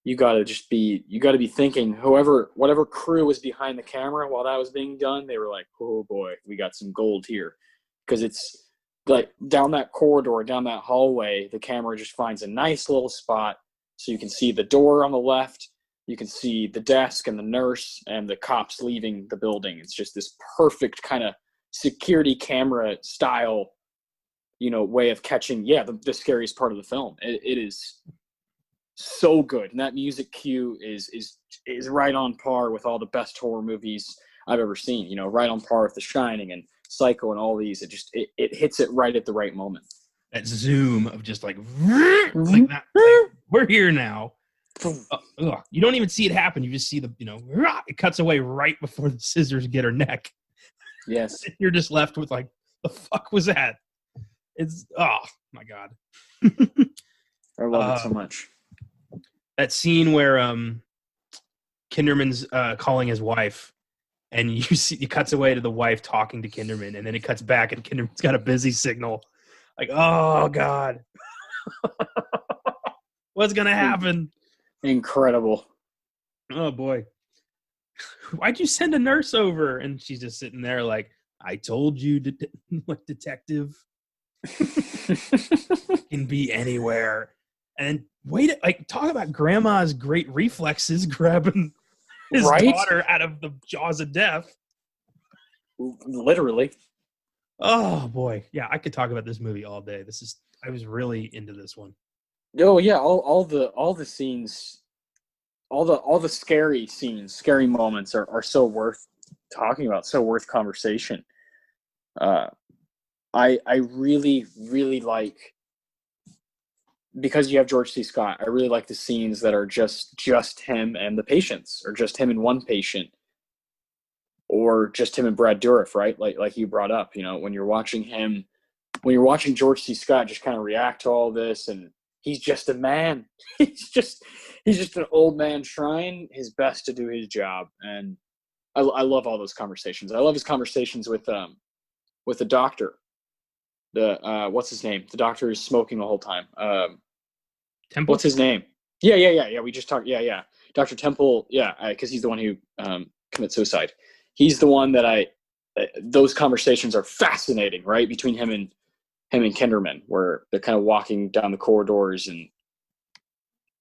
you got to be thinking, whatever crew was behind the camera while that was being done, they were like, "Oh boy, we got some gold here," because it's like down that corridor, down that hallway, the camera just finds a nice little spot so you can see the door on the left, you can see the desk and the nurse and the cops leaving the building. It's just this perfect kind of security camera style, way of catching, the scariest part of the film. It is so good, and that music cue is right on par with all the best horror movies I've ever seen. Right on par with The Shining and Psycho and all these. It hits it right at the right moment. That zoom of just like that, like, we're here now. You don't even see it happen. You just see it cuts away right before the scissors get her neck. Yes. You're just left with like, the fuck was that? It's oh my god. I love it so much. That scene where Kinderman's calling his wife, and you see it cuts away to the wife talking to Kinderman, and then it cuts back, and Kinderman's got a busy signal. Like, oh god, what's gonna happen? Incredible. Oh boy, why'd you send a nurse over? And she's just sitting there like, I told you, what detective can be anywhere. And wait, like, talk about grandma's great reflexes grabbing his daughter out of the jaws of death. Literally. Oh boy, yeah, I could talk about this movie all day. I was really into this one. Oh yeah, all the scenes, all the scary scenes, scary moments are so worth talking about, so worth conversation. I really, really like, because you have George C. Scott, I really like the scenes that are just him and the patients, or just him and one patient, or just him and Brad Dourif, right? Like you brought up, when you're watching George C. Scott just kind of react to all this, and he's just a man. he's just an old man trying his best to do his job. And I love all those conversations. I love his conversations with the doctor. What's his name? The doctor is smoking the whole time. Temple? What's his name? Yeah. We just talked. Yeah. Dr. Temple. Yeah, because he's the one who commits suicide. He's the one that those conversations are fascinating, right? Between him and Kinderman, where they're kind of walking down the corridors, and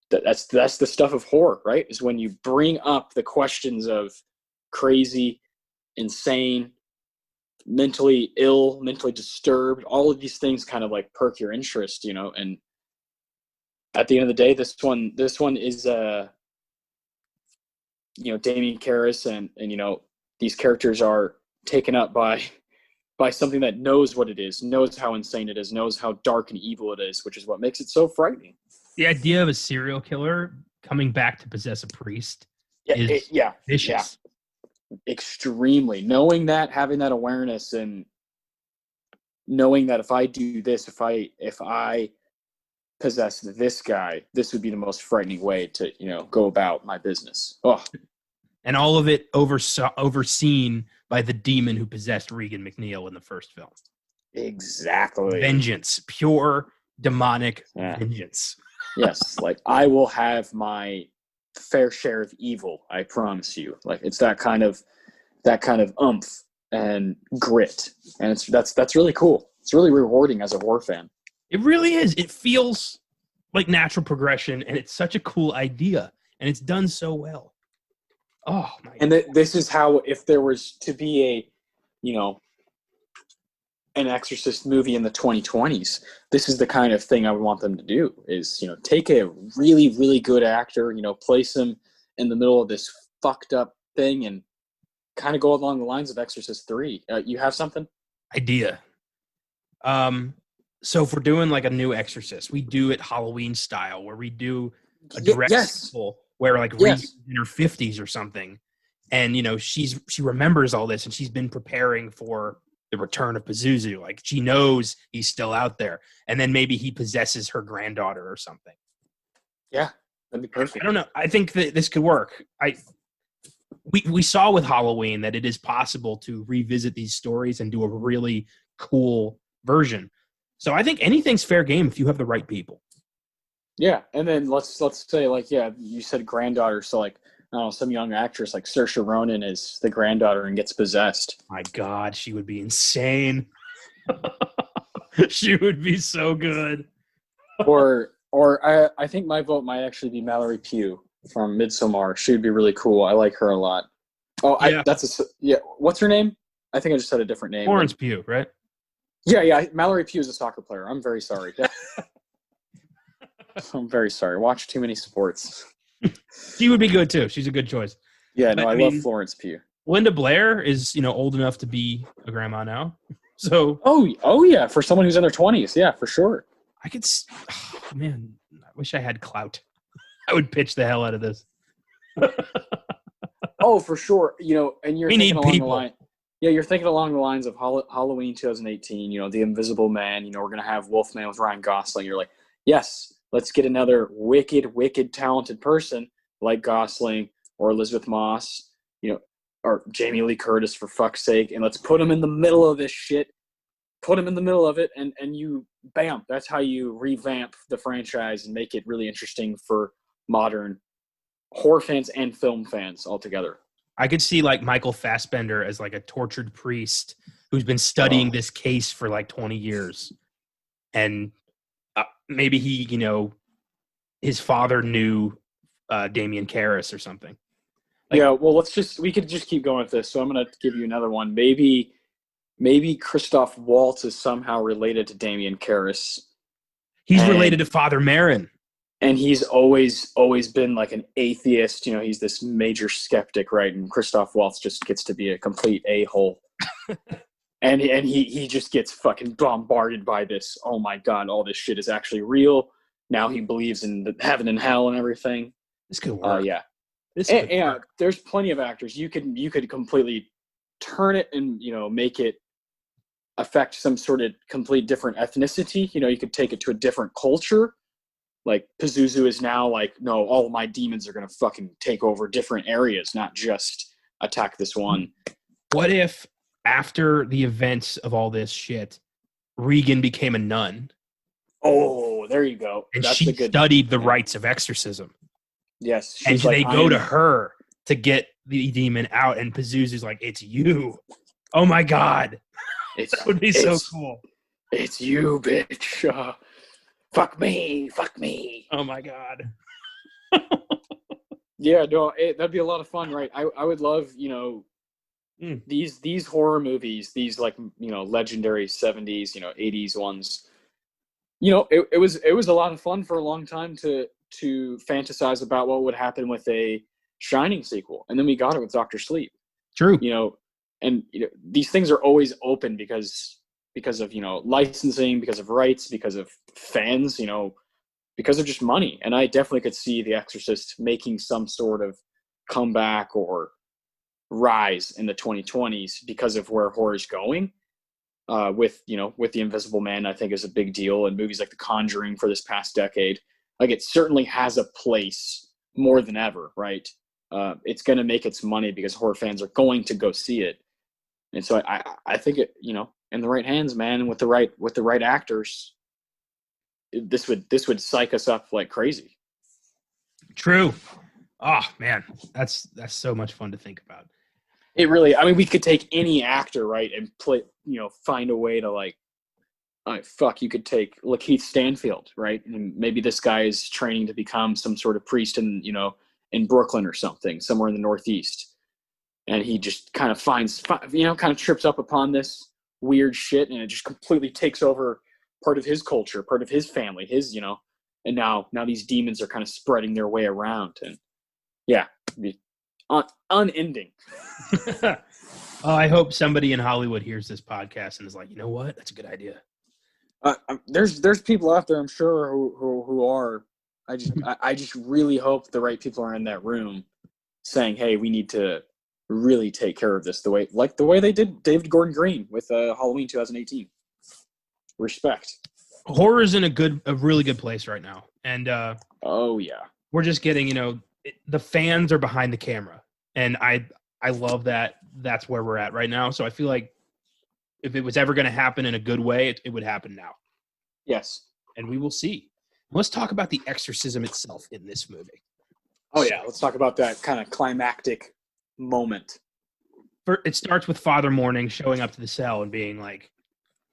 that's the stuff of horror, right? Is when you bring up the questions of crazy, insane, mentally ill, mentally disturbed, all of these things kind of like perk your interest, and at the end of the day, this one is Damien Karras and these characters are taken up by something that knows what it is, knows how insane it is, knows how dark and evil it is, which is what makes it so frightening. The idea of a serial killer coming back to possess a priest is vicious. Yeah. Extremely. Knowing that, having that awareness, and knowing that if I do this, if I possess this guy, this would be the most frightening way to, go about my business. Oh. And all of it overseen by the demon who possessed Regan McNeil in the first film. Exactly. Vengeance. Pure demonic vengeance. Yes. Like, I will have my fair share of evil, I promise you. Like, it's that kind of oomph and grit. And that's really cool. It's really rewarding as a horror fan. It really is. It feels like natural progression, and it's such a cool idea, and it's done so well. Oh my! And this is how, if there was to be an Exorcist movie in the 2020s, this is the kind of thing I would want them to do. Is take a really, really good actor, place him in the middle of this fucked up thing, and kind of go along the lines of Exorcist III. You have something? Idea. So if we're doing like a new Exorcist, we do it Halloween style, where we do a direct sequel where like Regan's in her 50s or something, and she remembers all this, and she's been preparing for the return of Pazuzu. Like, she knows he's still out there, and then maybe he possesses her granddaughter or something. Yeah, that'd be perfect. I don't know. I think that this could work. We saw with Halloween that it is possible to revisit these stories and do a really cool version. So I think anything's fair game if you have the right people. Yeah, and then let's say, like, you said granddaughter, so like, I don't know, some young actress like Saoirse Ronan is the granddaughter and gets possessed. My God, she would be insane. She would be so good. or I think my vote might actually be Mallory Pugh from Midsommar. She would be really cool. I like her a lot. Oh, yeah. What's her name? I think I just said a different name. Florence Pugh, right? Yeah. Mallory Pugh is a soccer player. I'm very sorry. I'm very sorry. Watch too many sports. She would be good too. She's a good choice. Yeah, no, I love Florence Pugh. Linda Blair is, old enough to be a grandma now. So. Oh yeah, for someone who's in their 20s, yeah, for sure. I could. Man, I wish I had clout. I would pitch the hell out of this. Oh, for sure. And you're thinking along the line. Yeah, you're thinking along the lines of Halloween 2018, The Invisible Man, we're going to have Wolfman with Ryan Gosling. You're like, yes, let's get another wicked talented person like Gosling or Elizabeth Moss, or Jamie Lee Curtis, for fuck's sake, and let's put him in the middle of this shit. Put him in the middle of it, and you, bam, that's how you revamp the franchise and make it really interesting for modern horror fans and film fans altogether. I could see like Michael Fassbender as like a tortured priest who's been studying this case for like 20 years. And maybe he, his father knew Damian Karras or something. Well, we could just keep going with this. So I'm going to give you another one. Maybe Christoph Waltz is somehow related to Damian Karras. He's related to Father Merrin. And he's always been like an atheist. He's this major skeptic, right? And Christoph Waltz just gets to be a complete a-hole. and he just gets fucking bombarded by this, oh my God, all this shit is actually real. Now he believes in the heaven and hell and everything. This could work. Yeah. Yeah, there's plenty of actors. You could completely turn it and, make it affect some sort of complete different ethnicity. You could take it to a different culture. Like Pazuzu is now like, no, all of my demons are going to fucking take over different areas, not just attack this one. What if after the events of all this shit, Regan became a nun? Oh, there you go. And she studied the rites of exorcism. Yes. And they go to her to get the demon out, and Pazuzu's like, it's you. Oh my God. That would be so cool. It's you, bitch. Fuck me. Oh my God. Yeah, no, that'd be a lot of fun, right? I would love, these horror movies, these like, legendary 70s, 80s ones. It was a lot of fun for a long time to fantasize about what would happen with a Shining sequel. And then we got it with Dr. Sleep. True. And these things are always open because of licensing, because of rights, because of fans, because of just money. And I definitely could see The Exorcist making some sort of comeback or rise in the 2020s because of where horror is going. With The Invisible Man, I think is a big deal, and movies like The Conjuring for this past decade. Like, it certainly has a place more than ever, right? It's going to make its money because horror fans are going to go see it. And so I think it, in the right hands, man, with the right actors, this would psych us up like crazy. True. Oh man, that's so much fun to think about. It really, I mean, we could take any actor, right, and play, find a way to you could take Lakeith Stanfield, right, and maybe this guy is training to become some sort of priest in Brooklyn or something, somewhere in the Northeast. And he just kind of kind of trips up upon this weird shit, and it just completely takes over part of his culture, part of his family, and now these demons are kind of spreading their way around, and yeah, unending. Oh, I hope somebody in Hollywood hears this podcast and is like, you know what? That's a good idea. There's people out there, I'm sure, who are. I just really hope the right people are in that room saying, hey, we need to really take care of this the way they did David Gordon Green with Halloween 2018. Respect. Horror's in a really good place right now, and oh yeah, we're just getting the fans are behind the camera, and I love that that's where we're at right now. So I feel like if it was ever going to happen in a good way, it would happen now. Yes, and we will see. Let's talk about the exorcism itself in this movie. Oh yeah, let's talk about that kind of climactic moment. It starts with Father Morning showing up to the cell and being like,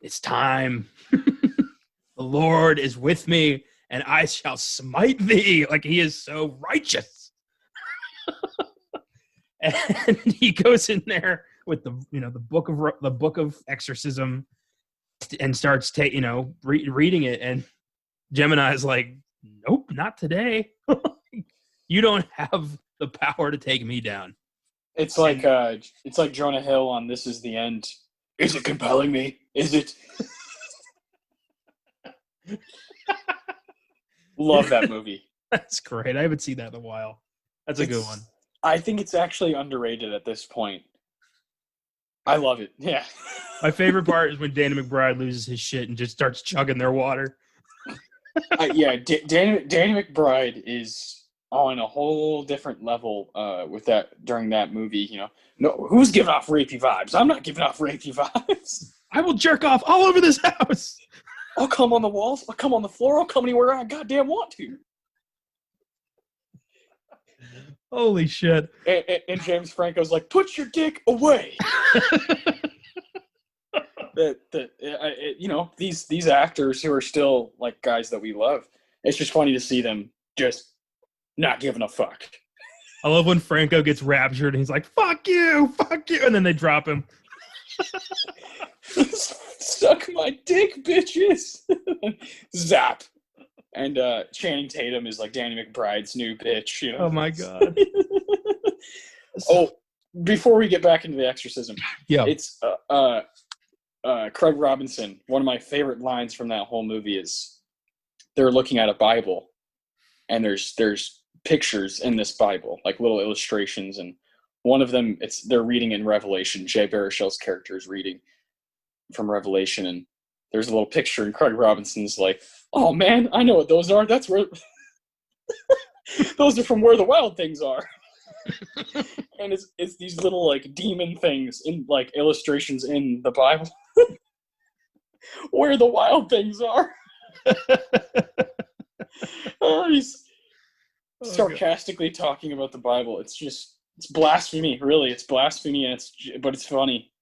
it's time. The Lord is with me, and I shall smite thee. Like, he is so righteous. And he goes in there with the book of exorcism and starts reading it, and Gemini is like, nope, not today. You don't have the power to take me down. It's like Jonah Hill on This Is the End. Is it compelling me? Is it? Love that movie. That's great. I haven't seen that in a while. That's a good one. I think it's actually underrated at this point. I love it. Yeah. My favorite part is when Danny McBride loses his shit and just starts chugging their water. Danny McBride is on a whole different level with that during that movie. You know, no, who's giving off rapey vibes? I'm not giving off rapey vibes. I will jerk off all over this house. I'll come on the walls. I'll come on the floor. I'll come anywhere I goddamn want to. Holy shit. And James Franco's like, put your dick away. You know, these actors who are still like guys that we love, it's just funny to see them just not giving a fuck. I love when Franco gets raptured and he's like, fuck you, and then they drop him. Suck my dick, bitches. Zap. And Channing Tatum is like Danny McBride's new bitch. You know? Oh my god. Oh, before we get back into the exorcism, yeah, it's Craig Robinson. One of my favorite lines from that whole movie is they're looking at a Bible, and there's pictures in this Bible, like little illustrations, and one of them they're reading in Revelation. Jay Baruchel's character is reading from Revelation, and there's a little picture, and Craig Robinson's like, "Oh man, I know what those are. That's where those are from where the wild things are." And it's these little like demon things in like illustrations in the Bible where the wild things are. He's sarcastically talking about the Bible. It's blasphemy, really. It's blasphemy, and but it's funny.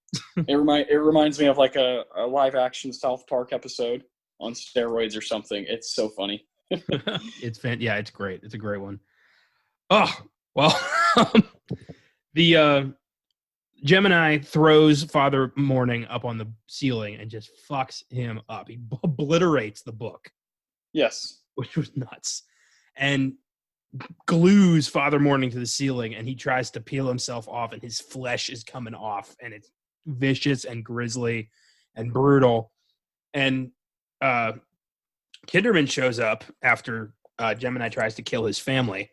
It reminds me of like a live action South Park episode on steroids or something. It's so funny. It's great. It's a great one. Oh, well, the Gemini throws Father Morning up on the ceiling and just fucks him up. He obliterates the book. Yes. Which was nuts. And glues Father Morning to the ceiling, and he tries to peel himself off, and his flesh is coming off, and it's vicious and grisly and brutal. And Kinderman shows up after Gemini tries to kill his family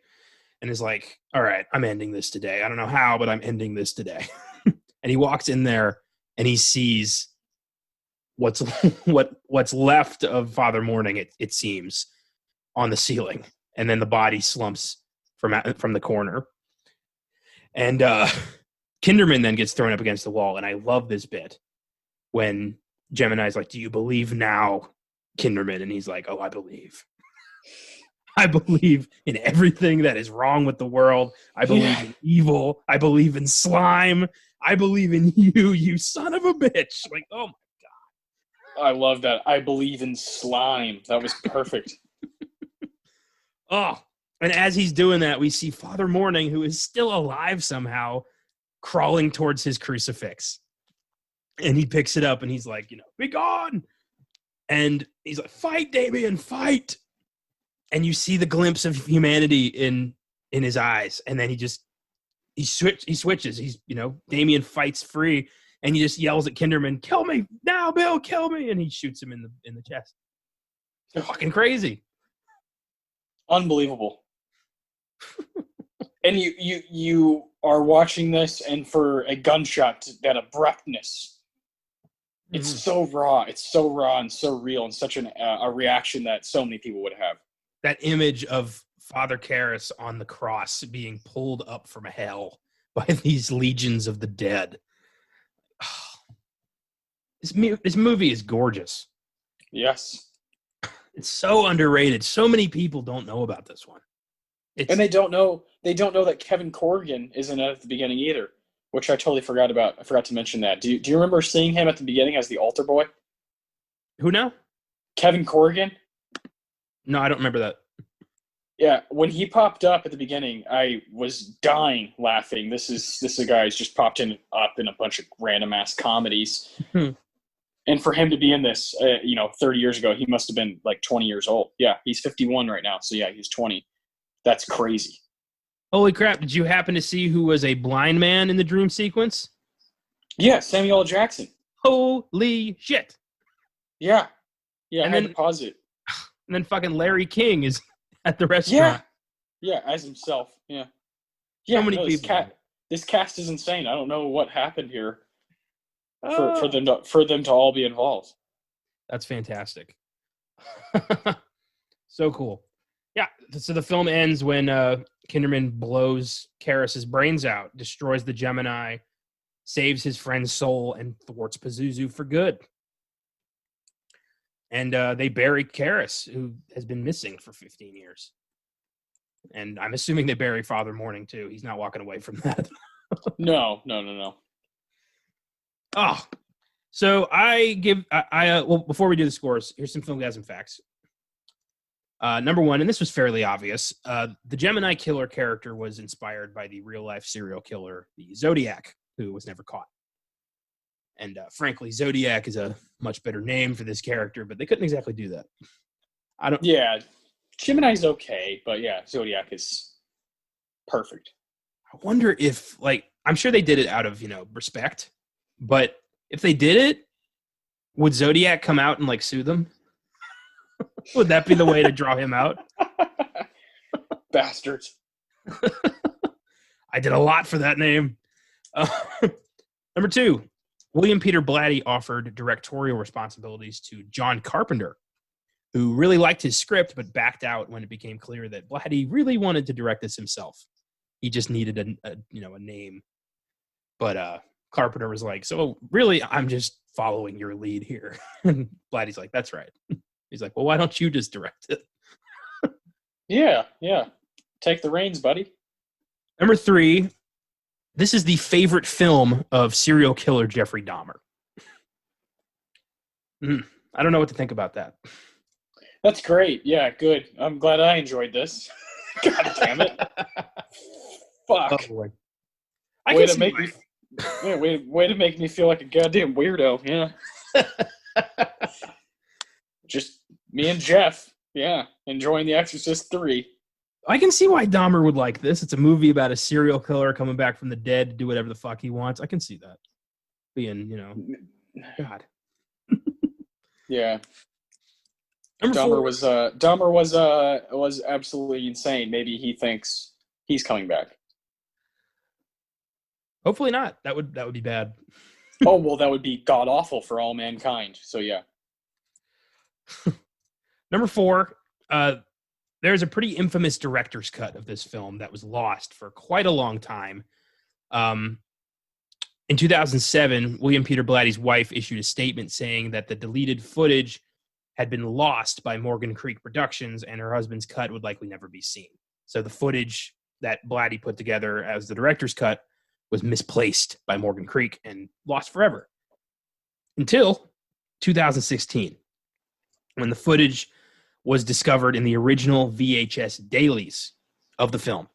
and is like, all right, I'm ending this today. I don't know how, but I'm ending this today. And he walks in there and he sees what's left of Father Morning, it seems, on the ceiling. And then the body slumps from the corner. And Kinderman then gets thrown up against the wall. And I love this bit when Gemini's like, do you believe now, Kinderman? And he's like, oh, I believe. I believe in everything that is wrong with the world. I believe in evil. I believe in slime. I believe in you, you son of a bitch. Like, oh my God. I love that. I believe in slime. That was perfect. Oh, and as he's doing that, we see Father Morning, who is still alive somehow, crawling towards his crucifix. And he picks it up and he's like, be gone. And he's like, fight, Damien, fight. And you see the glimpse of humanity in his eyes. And then he switches. He's, Damien fights free, and he just yells at Kinderman, kill me now, Bill, kill me. And he shoots him in the chest. They're fucking crazy. Unbelievable. And you are watching this, and for a gunshot, that abruptness, it's so raw. It's so raw and so real, and such a reaction that so many people would have. That image of Father Karras on the cross being pulled up from hell by these legions of the dead. Oh, this movie is gorgeous. Yes. It's so underrated. So many people don't know about this one. And they don't know that Kevin Corrigan isn't at the beginning either, which I totally forgot about. I forgot to mention that. Do you remember seeing him at the beginning as the altar boy? Who now? Kevin Corrigan? No, I don't remember that. Yeah, when he popped up at the beginning, I was dying laughing. This is a guy who's just popped up in a bunch of random ass comedies. And for him to be in this, 30 years ago, he must have been like 20 years old. Yeah, he's 51 right now. So yeah, he's 20. That's crazy. Holy crap. Did you happen to see who was a blind man in the dream sequence? Yeah, Samuel L. Jackson. Holy shit. Yeah. Yeah, and I had to pause it. And then fucking Larry King is at the restaurant. Yeah, as himself. Yeah. Yeah, so many people. This cast is insane. I don't know what happened here. for them to all be involved. That's fantastic. So cool. Yeah. So the film ends when Kinderman blows Karras's brains out, destroys the Gemini, saves his friend's soul, and thwarts Pazuzu for good. And they bury Karras, who has been missing for 15 years. And I'm assuming they bury Father Morning, too. He's not walking away from that. No. Oh, so well, before we do the scores, here's some Filmgazm facts. Number one, and this was fairly obvious, the Gemini killer character was inspired by the real-life serial killer, the Zodiac, who was never caught. And frankly, Zodiac is a much better name for this character, but they couldn't exactly do that. Yeah, Gemini's okay, but yeah, Zodiac is perfect. I wonder if, I'm sure they did it out of, respect, but if they did it, would Zodiac come out and, sue them? Would that be the way to draw him out? Bastards. I did a lot for that name. Number two, William Peter Blatty offered directorial responsibilities to John Carpenter, who really liked his script but backed out when it became clear that Blatty really wanted to direct this himself. He just needed a name. But Carpenter was like, so really, I'm just following your lead here. And Blatty's like, that's right. He's like, well, why don't you just direct it? Yeah. Take the reins, buddy. Number three, this is the favorite film of serial killer Jeffrey Dahmer. I don't know what to think about that. That's great. Yeah, good. I'm glad I enjoyed this. God damn it. Fuck. Oh, boy. Way to make me feel like a goddamn weirdo. Yeah. Just me and Jeff. Yeah. Enjoying The Exorcist III. I can see why Dahmer would like this. It's a movie about a serial killer coming back from the dead to do whatever the fuck he wants. I can see that being, God. Yeah. Dahmer was absolutely insane. Maybe he thinks he's coming back. Hopefully not. That would be bad. Oh, well, that would be god awful for all mankind. So yeah. Number four, there's a pretty infamous director's cut of this film that was lost for quite a long time. In 2007, William Peter Blatty's wife issued a statement saying that the deleted footage had been lost by Morgan Creek Productions and her husband's cut would likely never be seen. So the footage that Blatty put together as the director's cut was misplaced by Morgan Creek and lost forever. Until 2016, when the footage was discovered in the original VHS dailies of the film.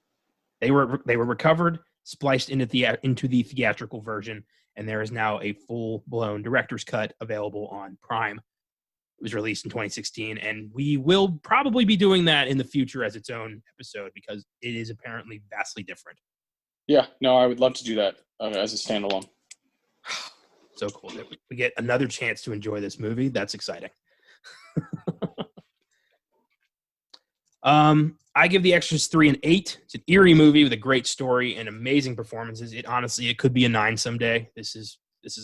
They were recovered, spliced into the theatrical version, and there is now a full-blown director's cut available on Prime. It was released in 2016, and we will probably be doing that in the future as its own episode because it is apparently vastly different. Yeah, no, I would love to do that as a standalone. So cool. We get another chance to enjoy this movie. That's exciting. I give The Exorcist III an 8. It's an eerie movie with a great story and amazing performances. It could be a 9 someday. This is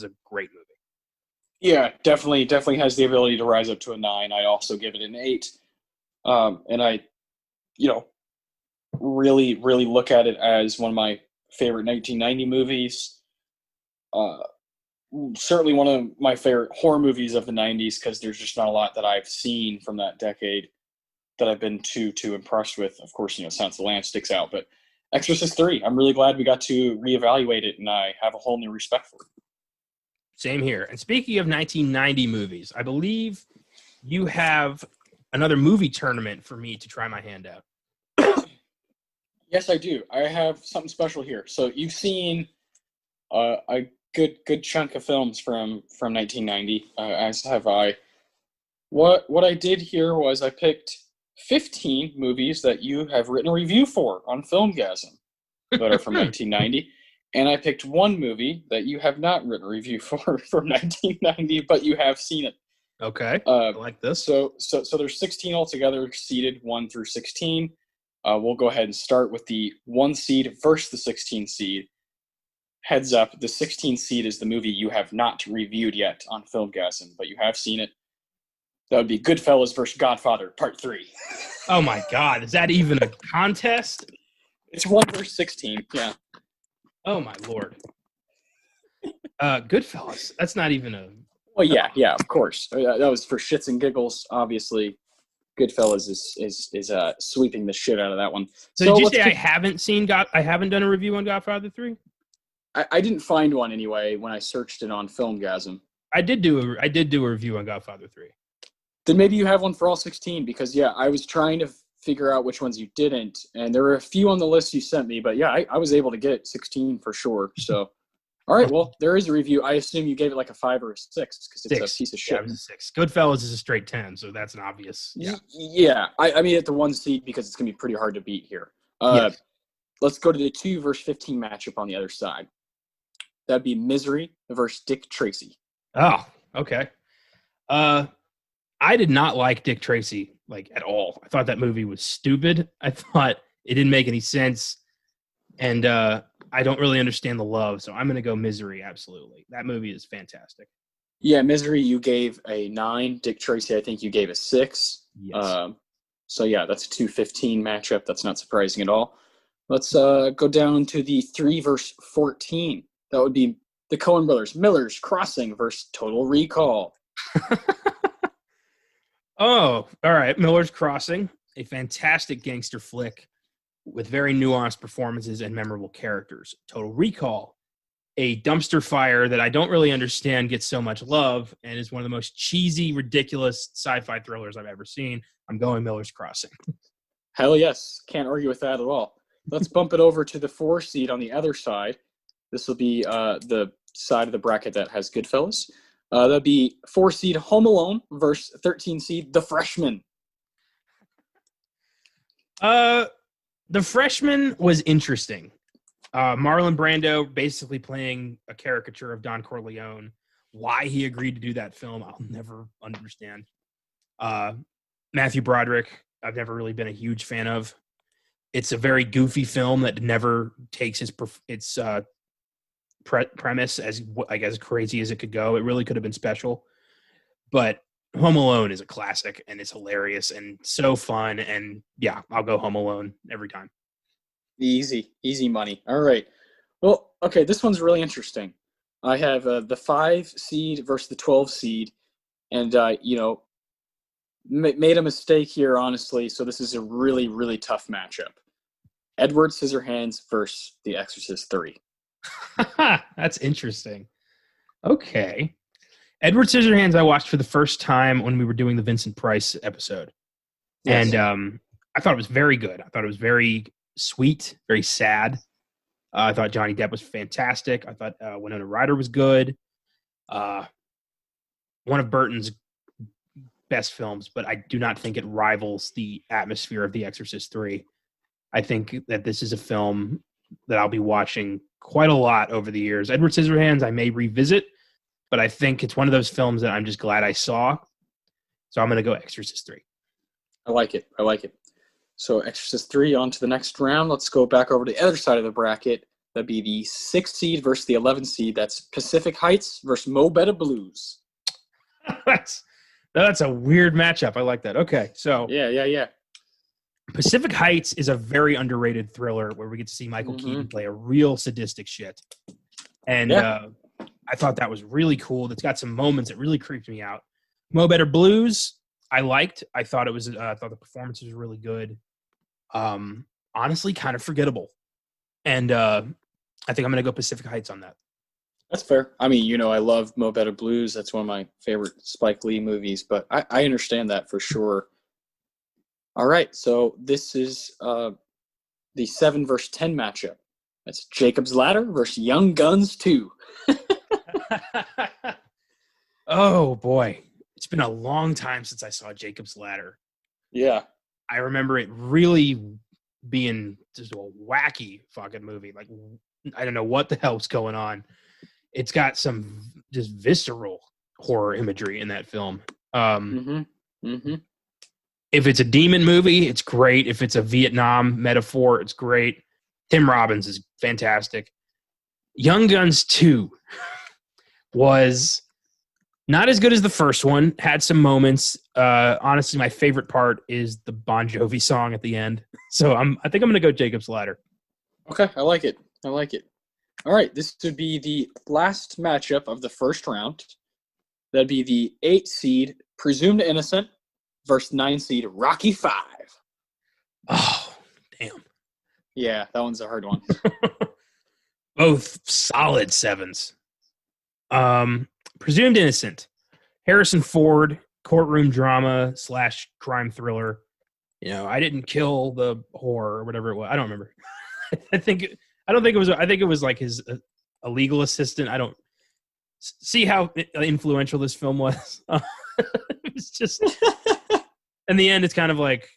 a great movie. Yeah, definitely has the ability to rise up to a 9. I also give it an 8. And I, really, really look at it as one of my favorite 1990 movies. Certainly one of my favorite horror movies of the 90s because there's just not a lot that I've seen from that decade that I've been too impressed with. Of course, Silence of the Lambs sticks out, but Exorcist III, I'm really glad we got to reevaluate it, and I have a whole new respect for it. Same here. And speaking of 1990 movies, I believe you have another movie tournament for me to try my hand at. Yes, I do. I have something special here. So you've seen a good chunk of films from 1990, as have I. What I did here was I picked 15 movies that you have written a review for on Filmgazm that are from 1990, and I picked one movie that you have not written a review for from 1990, but you have seen it. Okay, I like this. So there's 16 altogether, seeded 1 through 16. We'll go ahead and start with the 1 seed versus the 16 seed. heads up, the 16th seed is the movie you have not reviewed yet on Filmgazm, but you have seen it. That would be Goodfellas versus Godfather, Part 3. Oh my God, is that even a contest? It's 1 versus 16, yeah. Oh my Lord. Goodfellas. That's not even a. Well, yeah, of course. That was for shits and giggles. Obviously, Goodfellas is sweeping the shit out of that one. So did you say I haven't done a review on Godfather 3? I didn't find one anyway when I searched it on Filmgazm. I did do a review on Godfather 3. Then maybe you have one for all 16 because I was trying to figure out which ones you didn't, and there were a few on the list you sent me, but I was able to get 16 for sure. So, all right, well, there is a review. I assume you gave it like a 5 or a 6 because it's a piece of shit. Yeah, it was a 6. Goodfellas is a straight 10, so that's an obvious. Yeah. I mean at the 1 seed because it's gonna be pretty hard to beat here. Yes. Let's go to the 2 versus 15 matchup on the other side. That'd be Misery versus Dick Tracy. Oh, okay. I did not like Dick Tracy at all. I thought that movie was stupid. I thought it didn't make any sense, and I don't really understand the love. So I'm going to go Misery. Absolutely, that movie is fantastic. Yeah, Misery you gave a 9. Dick Tracy I think you gave a 6. Yes. So yeah, that's a 2-15 matchup. That's not surprising at all. Let's go down to the 3 versus 14. That would be the Coen brothers, Miller's Crossing versus Total Recall. Oh, all right. Miller's Crossing, a fantastic gangster flick with very nuanced performances and memorable characters. Total Recall, a dumpster fire that I don't really understand gets so much love and is one of the most cheesy, ridiculous sci-fi thrillers I've ever seen. I'm going Miller's Crossing. Hell yes. Can't argue with that at all. Let's bump it over to the 4 seed on the other side. This will be the side of the bracket that has Goodfellas. That'd be 4 seed Home Alone versus 13 seed The Freshman. The Freshman was interesting. Marlon Brando basically playing a caricature of Don Corleone. Why he agreed to do that film, I'll never understand. Matthew Broderick, I've never really been a huge fan of. It's a very goofy film that never takes its premise as crazy as it could go. It really could have been special, but Home Alone is a classic and it's hilarious and so fun. And yeah, I'll go Home Alone every time. Easy money. All right. Well, okay, this one's really interesting. I have the 5 seed versus the 12 seed, and made a mistake here, honestly. So this is a really, really tough matchup. Edward Scissorhands versus The Exorcist III. That's interesting. Okay. Edward Scissorhands I watched for the first time when we were doing the Vincent Price episode. Yes. And I thought it was very good. I thought it was very sweet, very sad. I thought Johnny Depp was fantastic. I thought Winona Ryder was good. One of Burton's best films, but I do not think it rivals the atmosphere of The Exorcist III. I think that this is a film that I'll be watching quite a lot over the years. Edward Scissorhands I may revisit, but I think it's one of those films that I'm just glad I saw. So I'm going to go Exorcist III. I like it. So Exorcist 3 on to the next round. Let's go back over to the other side of the bracket. That'd be the 6 seed versus the 11 seed. That's Pacific Heights versus Mo Better Blues. That's a weird matchup. I like that. Okay, so yeah. Pacific Heights is a very underrated thriller where we get to see Michael Keaton play a real sadistic shit. And I thought that was really cool. It's got some moments that really creeped me out. Mo Better Blues, I liked. I thought the performances were really good. Honestly, kind of forgettable. And I think I'm going to go Pacific Heights on that. That's fair. I mean, I love Mo Better Blues. That's one of my favorite Spike Lee movies, but I understand that for sure. All right, so this is the 7 versus 10 matchup. That's Jacob's Ladder versus Young Guns 2. Oh, boy. It's been a long time since I saw Jacob's Ladder. Yeah. I remember it really being just a wacky fucking movie. Like, I don't know what the hell's going on. It's got some just visceral horror imagery in that film. If it's a demon movie, it's great. If it's a Vietnam metaphor, it's great. Tim Robbins is fantastic. Young Guns 2 was not as good as the first one. Had some moments. Honestly, my favorite part is the Bon Jovi song at the end. So I think I'm going to go Jacob's Ladder. Okay, I like it. All right, this would be the last matchup of the first round. That'd be the 8 seed Presumed Innocent versus 9 seed Rocky 5. Oh, damn. Yeah, that one's a hard one. Both solid 7s. Presumed Innocent. Harrison Ford, courtroom drama / crime thriller. I didn't kill the whore or whatever it was. I don't remember. I think it was like his a legal assistant. I don't see how influential this film was. It was just in the end, it's kind of like,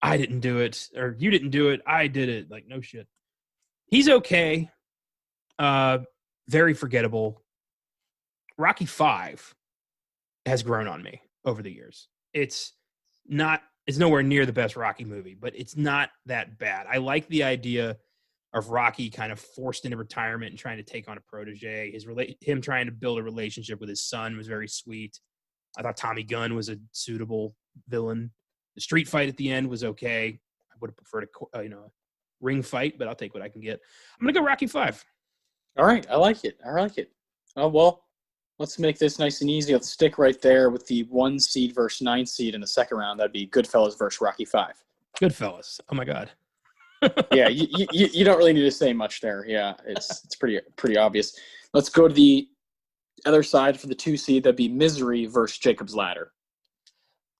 I didn't do it, or you didn't do it, I did it. Like, no shit. He's okay. Very forgettable. Rocky 5 has grown on me over the years. It's nowhere near the best Rocky movie, but it's not that bad. I like the idea of Rocky kind of forced into retirement and trying to take on a protege. Him trying to build a relationship with his son was very sweet. I thought Tommy Gunn was a suitable villain. The street fight at the end was okay. I would have preferred a ring fight, but I'll take what I can get. I'm gonna go Rocky 5. All right, I like it. Oh, well, let's make this nice and easy. Let's stick right there with the 1 seed versus 9 seed in the second round. That'd be Goodfellas versus Rocky 5. Goodfellas. Oh my God. Yeah, you don't really need to say much there. Yeah, it's pretty obvious. Let's go to the other side for the 2 seed. That'd be Misery versus Jacob's Ladder.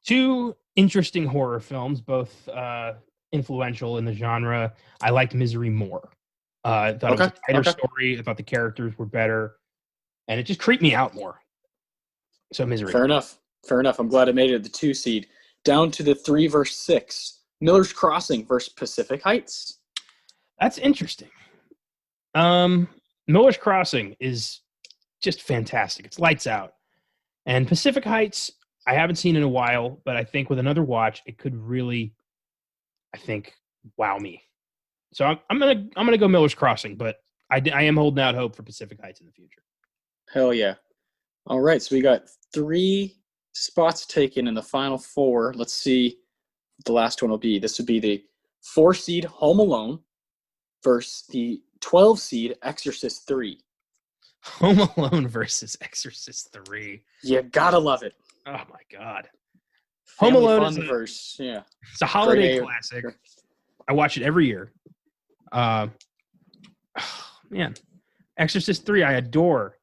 2 interesting horror films, both influential in the genre. I liked Misery more. I thought it was a tighter story. I thought the characters were better, and it just creeped me out more. So Misery. Fair enough. I'm glad I made it the 2 seed. Down to the 3 versus 6. Miller's Crossing versus Pacific Heights. That's interesting. Miller's Crossing is just fantastic. It's lights out. And Pacific Heights, I haven't seen in a while, but I think with another watch, it could really, wow me. So I'm gonna go Miller's Crossing, but I am holding out hope for Pacific Heights in the future. Hell yeah! All right, so we got 3 spots taken in the final 4. Let's see what the last one will be. This would be the 4 seed Home Alone versus the 12 seed Exorcist III. Home Alone versus Exorcist III. You gotta love it. Oh my God. Family Home Alone it's a holiday classic. I watch it every year. Man, Exorcist 3 I adore.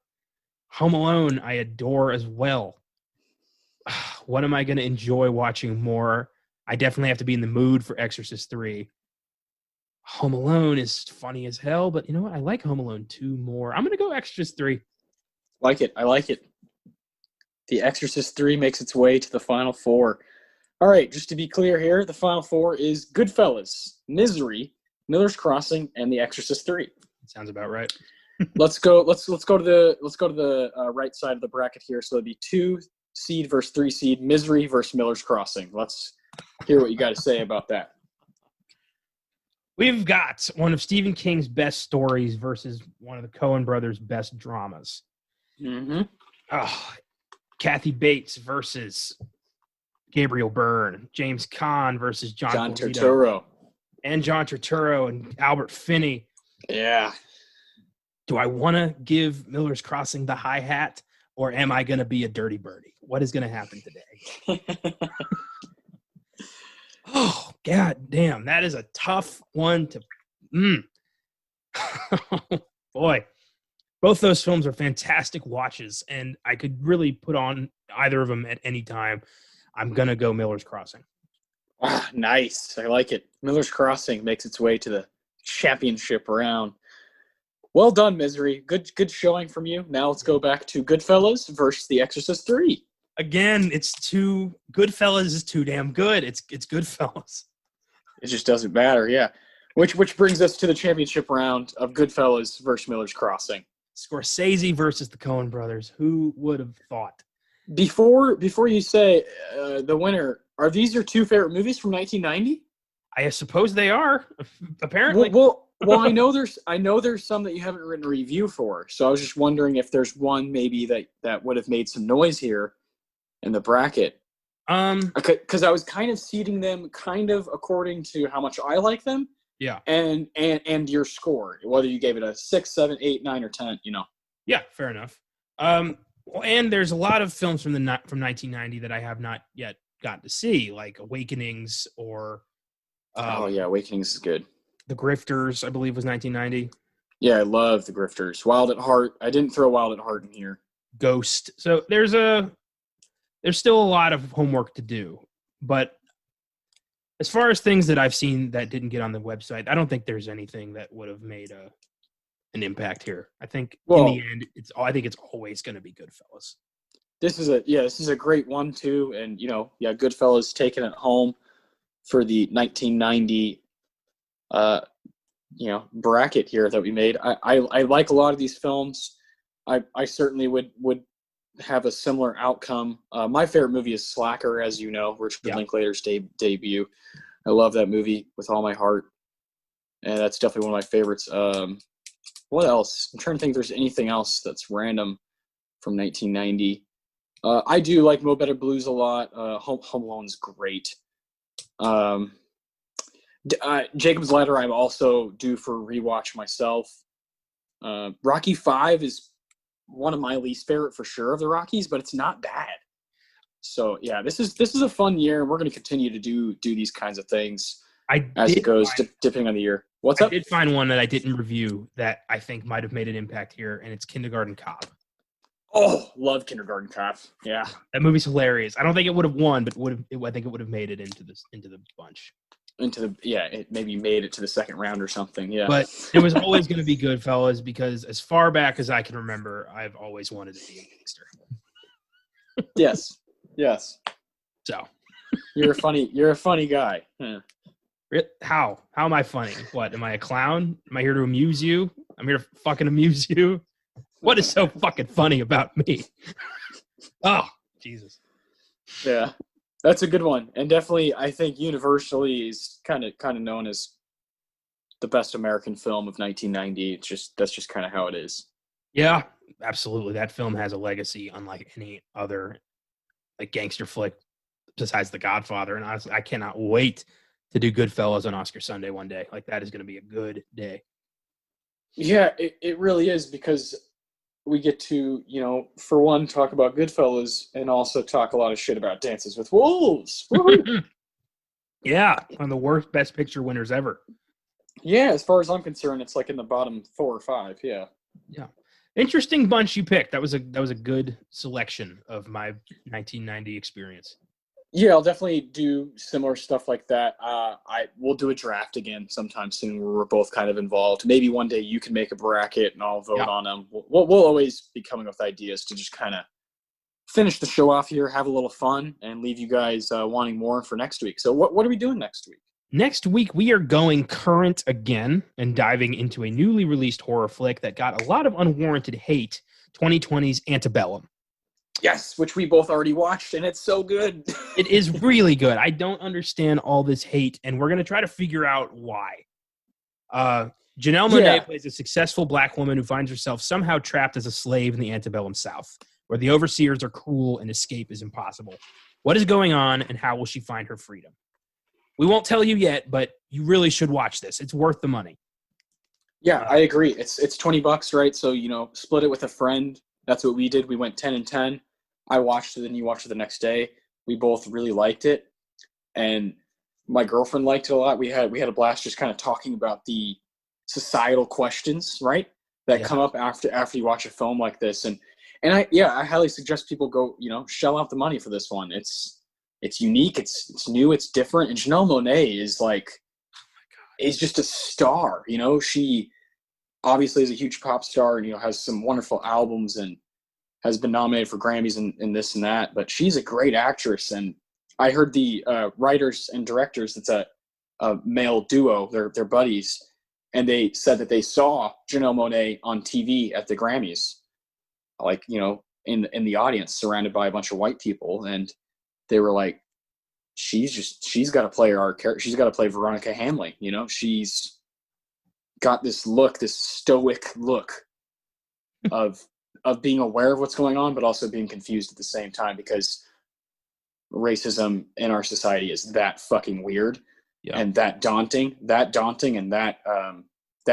Home Alone I adore as well. What am I going to enjoy watching more? I definitely have to be in the mood for Exorcist 3. Home Alone is funny as hell, but you know what? I like Home Alone 2 more. I'm going to go Exorcist 3. I like it. The Exorcist 3 makes its way to the final 4. All right, just to be clear here, the final 4 is Goodfellas, Misery, Miller's Crossing, and The Exorcist 3. Sounds about right. Let's go to the right side of the bracket here. So it'd be 2 seed versus 3 seed, Misery versus Miller's Crossing. Let's hear what you got to say about that. We've got one of Stephen King's best stories versus one of the Coen brothers' best dramas. Mm-hmm. Oh, Kathy Bates versus Gabriel Byrne, James Caan versus John Turturro. And John Turturro and Albert Finney. Yeah. Do I want to give Miller's Crossing the hi-hat, or am I going to be a dirty birdie? What is going to happen today? Oh, God damn. That is a tough one to... Boy. Both those films are fantastic watches, and I could really put on either of them at any time. I'm going to go Miller's Crossing. Ah, nice. I like it. Miller's Crossing makes its way to the championship round. Well done, Misery. Good showing from you. Now let's go back to Goodfellas versus The Exorcist III. Again, Goodfellas is too damn good. It's Goodfellas. It just doesn't matter, yeah. Which brings us to the championship round of Goodfellas versus Miller's Crossing. Scorsese versus the Coen brothers. Who would have thought? Before you say the winner, are these your 2 favorite movies from 1990? I suppose they are, apparently. Well, Well, I know there's some that you haven't written a review for. So I was just wondering if there's one maybe that would have made some noise here in the bracket. Because I was kind of seeding them kind of according to how much I like them. Yeah. And your score, whether you gave it a 6, 7, 8, 9, or 10, you know. Yeah, fair enough. And there's a lot of films from 1990 that I have not yet gotten to see, like Awakenings or Awakenings is good. The Grifters, I believe, was 1990. Yeah, I love The Grifters. Wild at Heart. I didn't throw Wild at Heart in here. Ghost. So there's still a lot of homework to do. But as far as things that I've seen that didn't get on the website, I don't think there's anything that would have made an impact here. I think in the end, I think it's always going to be Goodfellas. This is a great one too, and Goodfellas taking it home for the 1990 bracket here that we made. I like a lot of these films. I certainly would have a similar outcome. My favorite movie is Slacker, as you know, Richard Linklater's debut. I love that movie with all my heart, and that's definitely one of my favorites. What else? I'm trying to think if there's anything else that's random from 1990. I do like Mo Better Blues a lot. Home Alone's great. Jacob's Ladder I'm also due for a rewatch myself. Rocky V is one of my least favorite for sure of the Rockies, but it's not bad. So yeah, this is a fun year, and we're going to continue to do these kinds of things as it goes, depending on the year. What's up? I did find one that I didn't review that I think might have made an impact here, and it's Kindergarten Cop. Oh, love Kindergarten Cop. Yeah, that movie's hilarious. I don't think it would have won, but I think it would have made it into the bunch. It maybe made it to the second round or something. Yeah, but it was always going to be Goodfellas because as far back as I can remember, I've always wanted to be a gangster. Yes. So you're a funny guy. Huh. How am I funny? What, am I a clown? Am I here to amuse you? I'm here to fucking amuse you. What is so fucking funny about me? Oh, Jesus. Yeah, that's a good one, and definitely I think universally is kind of known as the best American film of 1990. That's just kind of how it is. Yeah, absolutely. That film has a legacy unlike any other gangster flick besides The Godfather, and honestly, I cannot wait to do Goodfellas on Oscar Sunday one day. That is going to be a good day. Yeah, it really is, because we get to, for one, talk about Goodfellas and also talk a lot of shit about Dances with Wolves. Yeah, one of the worst Best Picture winners ever. Yeah, as far as I'm concerned, it's in the bottom 4 or 5. Yeah. Yeah. Interesting bunch you picked. That was a good selection of my 1990 experience. Yeah, I'll definitely do similar stuff like that. We'll do a draft again sometime soon where we're both kind of involved. Maybe one day you can make a bracket and I'll vote on them. We'll always be coming with ideas to just kind of finish the show off here, have a little fun, and leave you guys wanting more for next week. So what are we doing next week? Next week, we are going current again and diving into a newly released horror flick that got a lot of unwarranted hate, 2020's Antebellum. Yes, which we both already watched, and it's so good. It is really good. I don't understand all this hate, and we're going to try to figure out why. Janelle Monáe plays a successful black woman who finds herself somehow trapped as a slave in the antebellum South, where the overseers are cruel and escape is impossible. What is going on, and how will she find her freedom? We won't tell you yet, but you really should watch this. It's worth the money. Yeah, I agree. It's $20, right? So, split it with a friend. That's what we did. We went 10 and 10. I watched it, and you watched it the next day. We both really liked it, and my girlfriend liked it a lot. We had a blast just kind of talking about the societal questions, right, that come up after you watch a film like this. And I highly suggest people go, shell out the money for this one. It's unique, it's new, it's different, and Janelle Monáe is just a star. She obviously is a huge pop star and has some wonderful albums and has been nominated for Grammys and this and that, but she's a great actress. And I heard the writers and directors, it's a male duo, they're buddies, and they said that they saw Janelle Monáe on TV at the Grammys, in the audience surrounded by a bunch of white people, and they were like, she's got to play our character. She's got to play Veronica Hamley. got this stoic look of being aware of what's going on, but also being confused at the same time, because racism in our society is that fucking weird and that daunting and that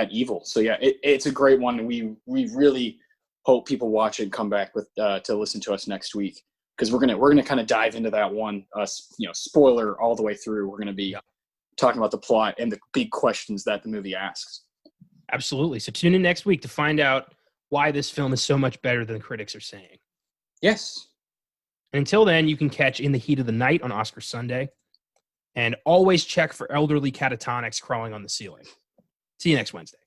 evil. So yeah, it's a great one. And we really hope people watch it and come back with to listen to us next week, because we're gonna kind of dive into that one. Spoiler all the way through. We're gonna be talking about the plot and the big questions that the movie asks. Absolutely. So tune in next week to find out why this film is so much better than critics are saying. Yes. And until then, you can catch In the Heat of the Night on Oscar Sunday. And always check for elderly catatonics crawling on the ceiling. See you next Wednesday.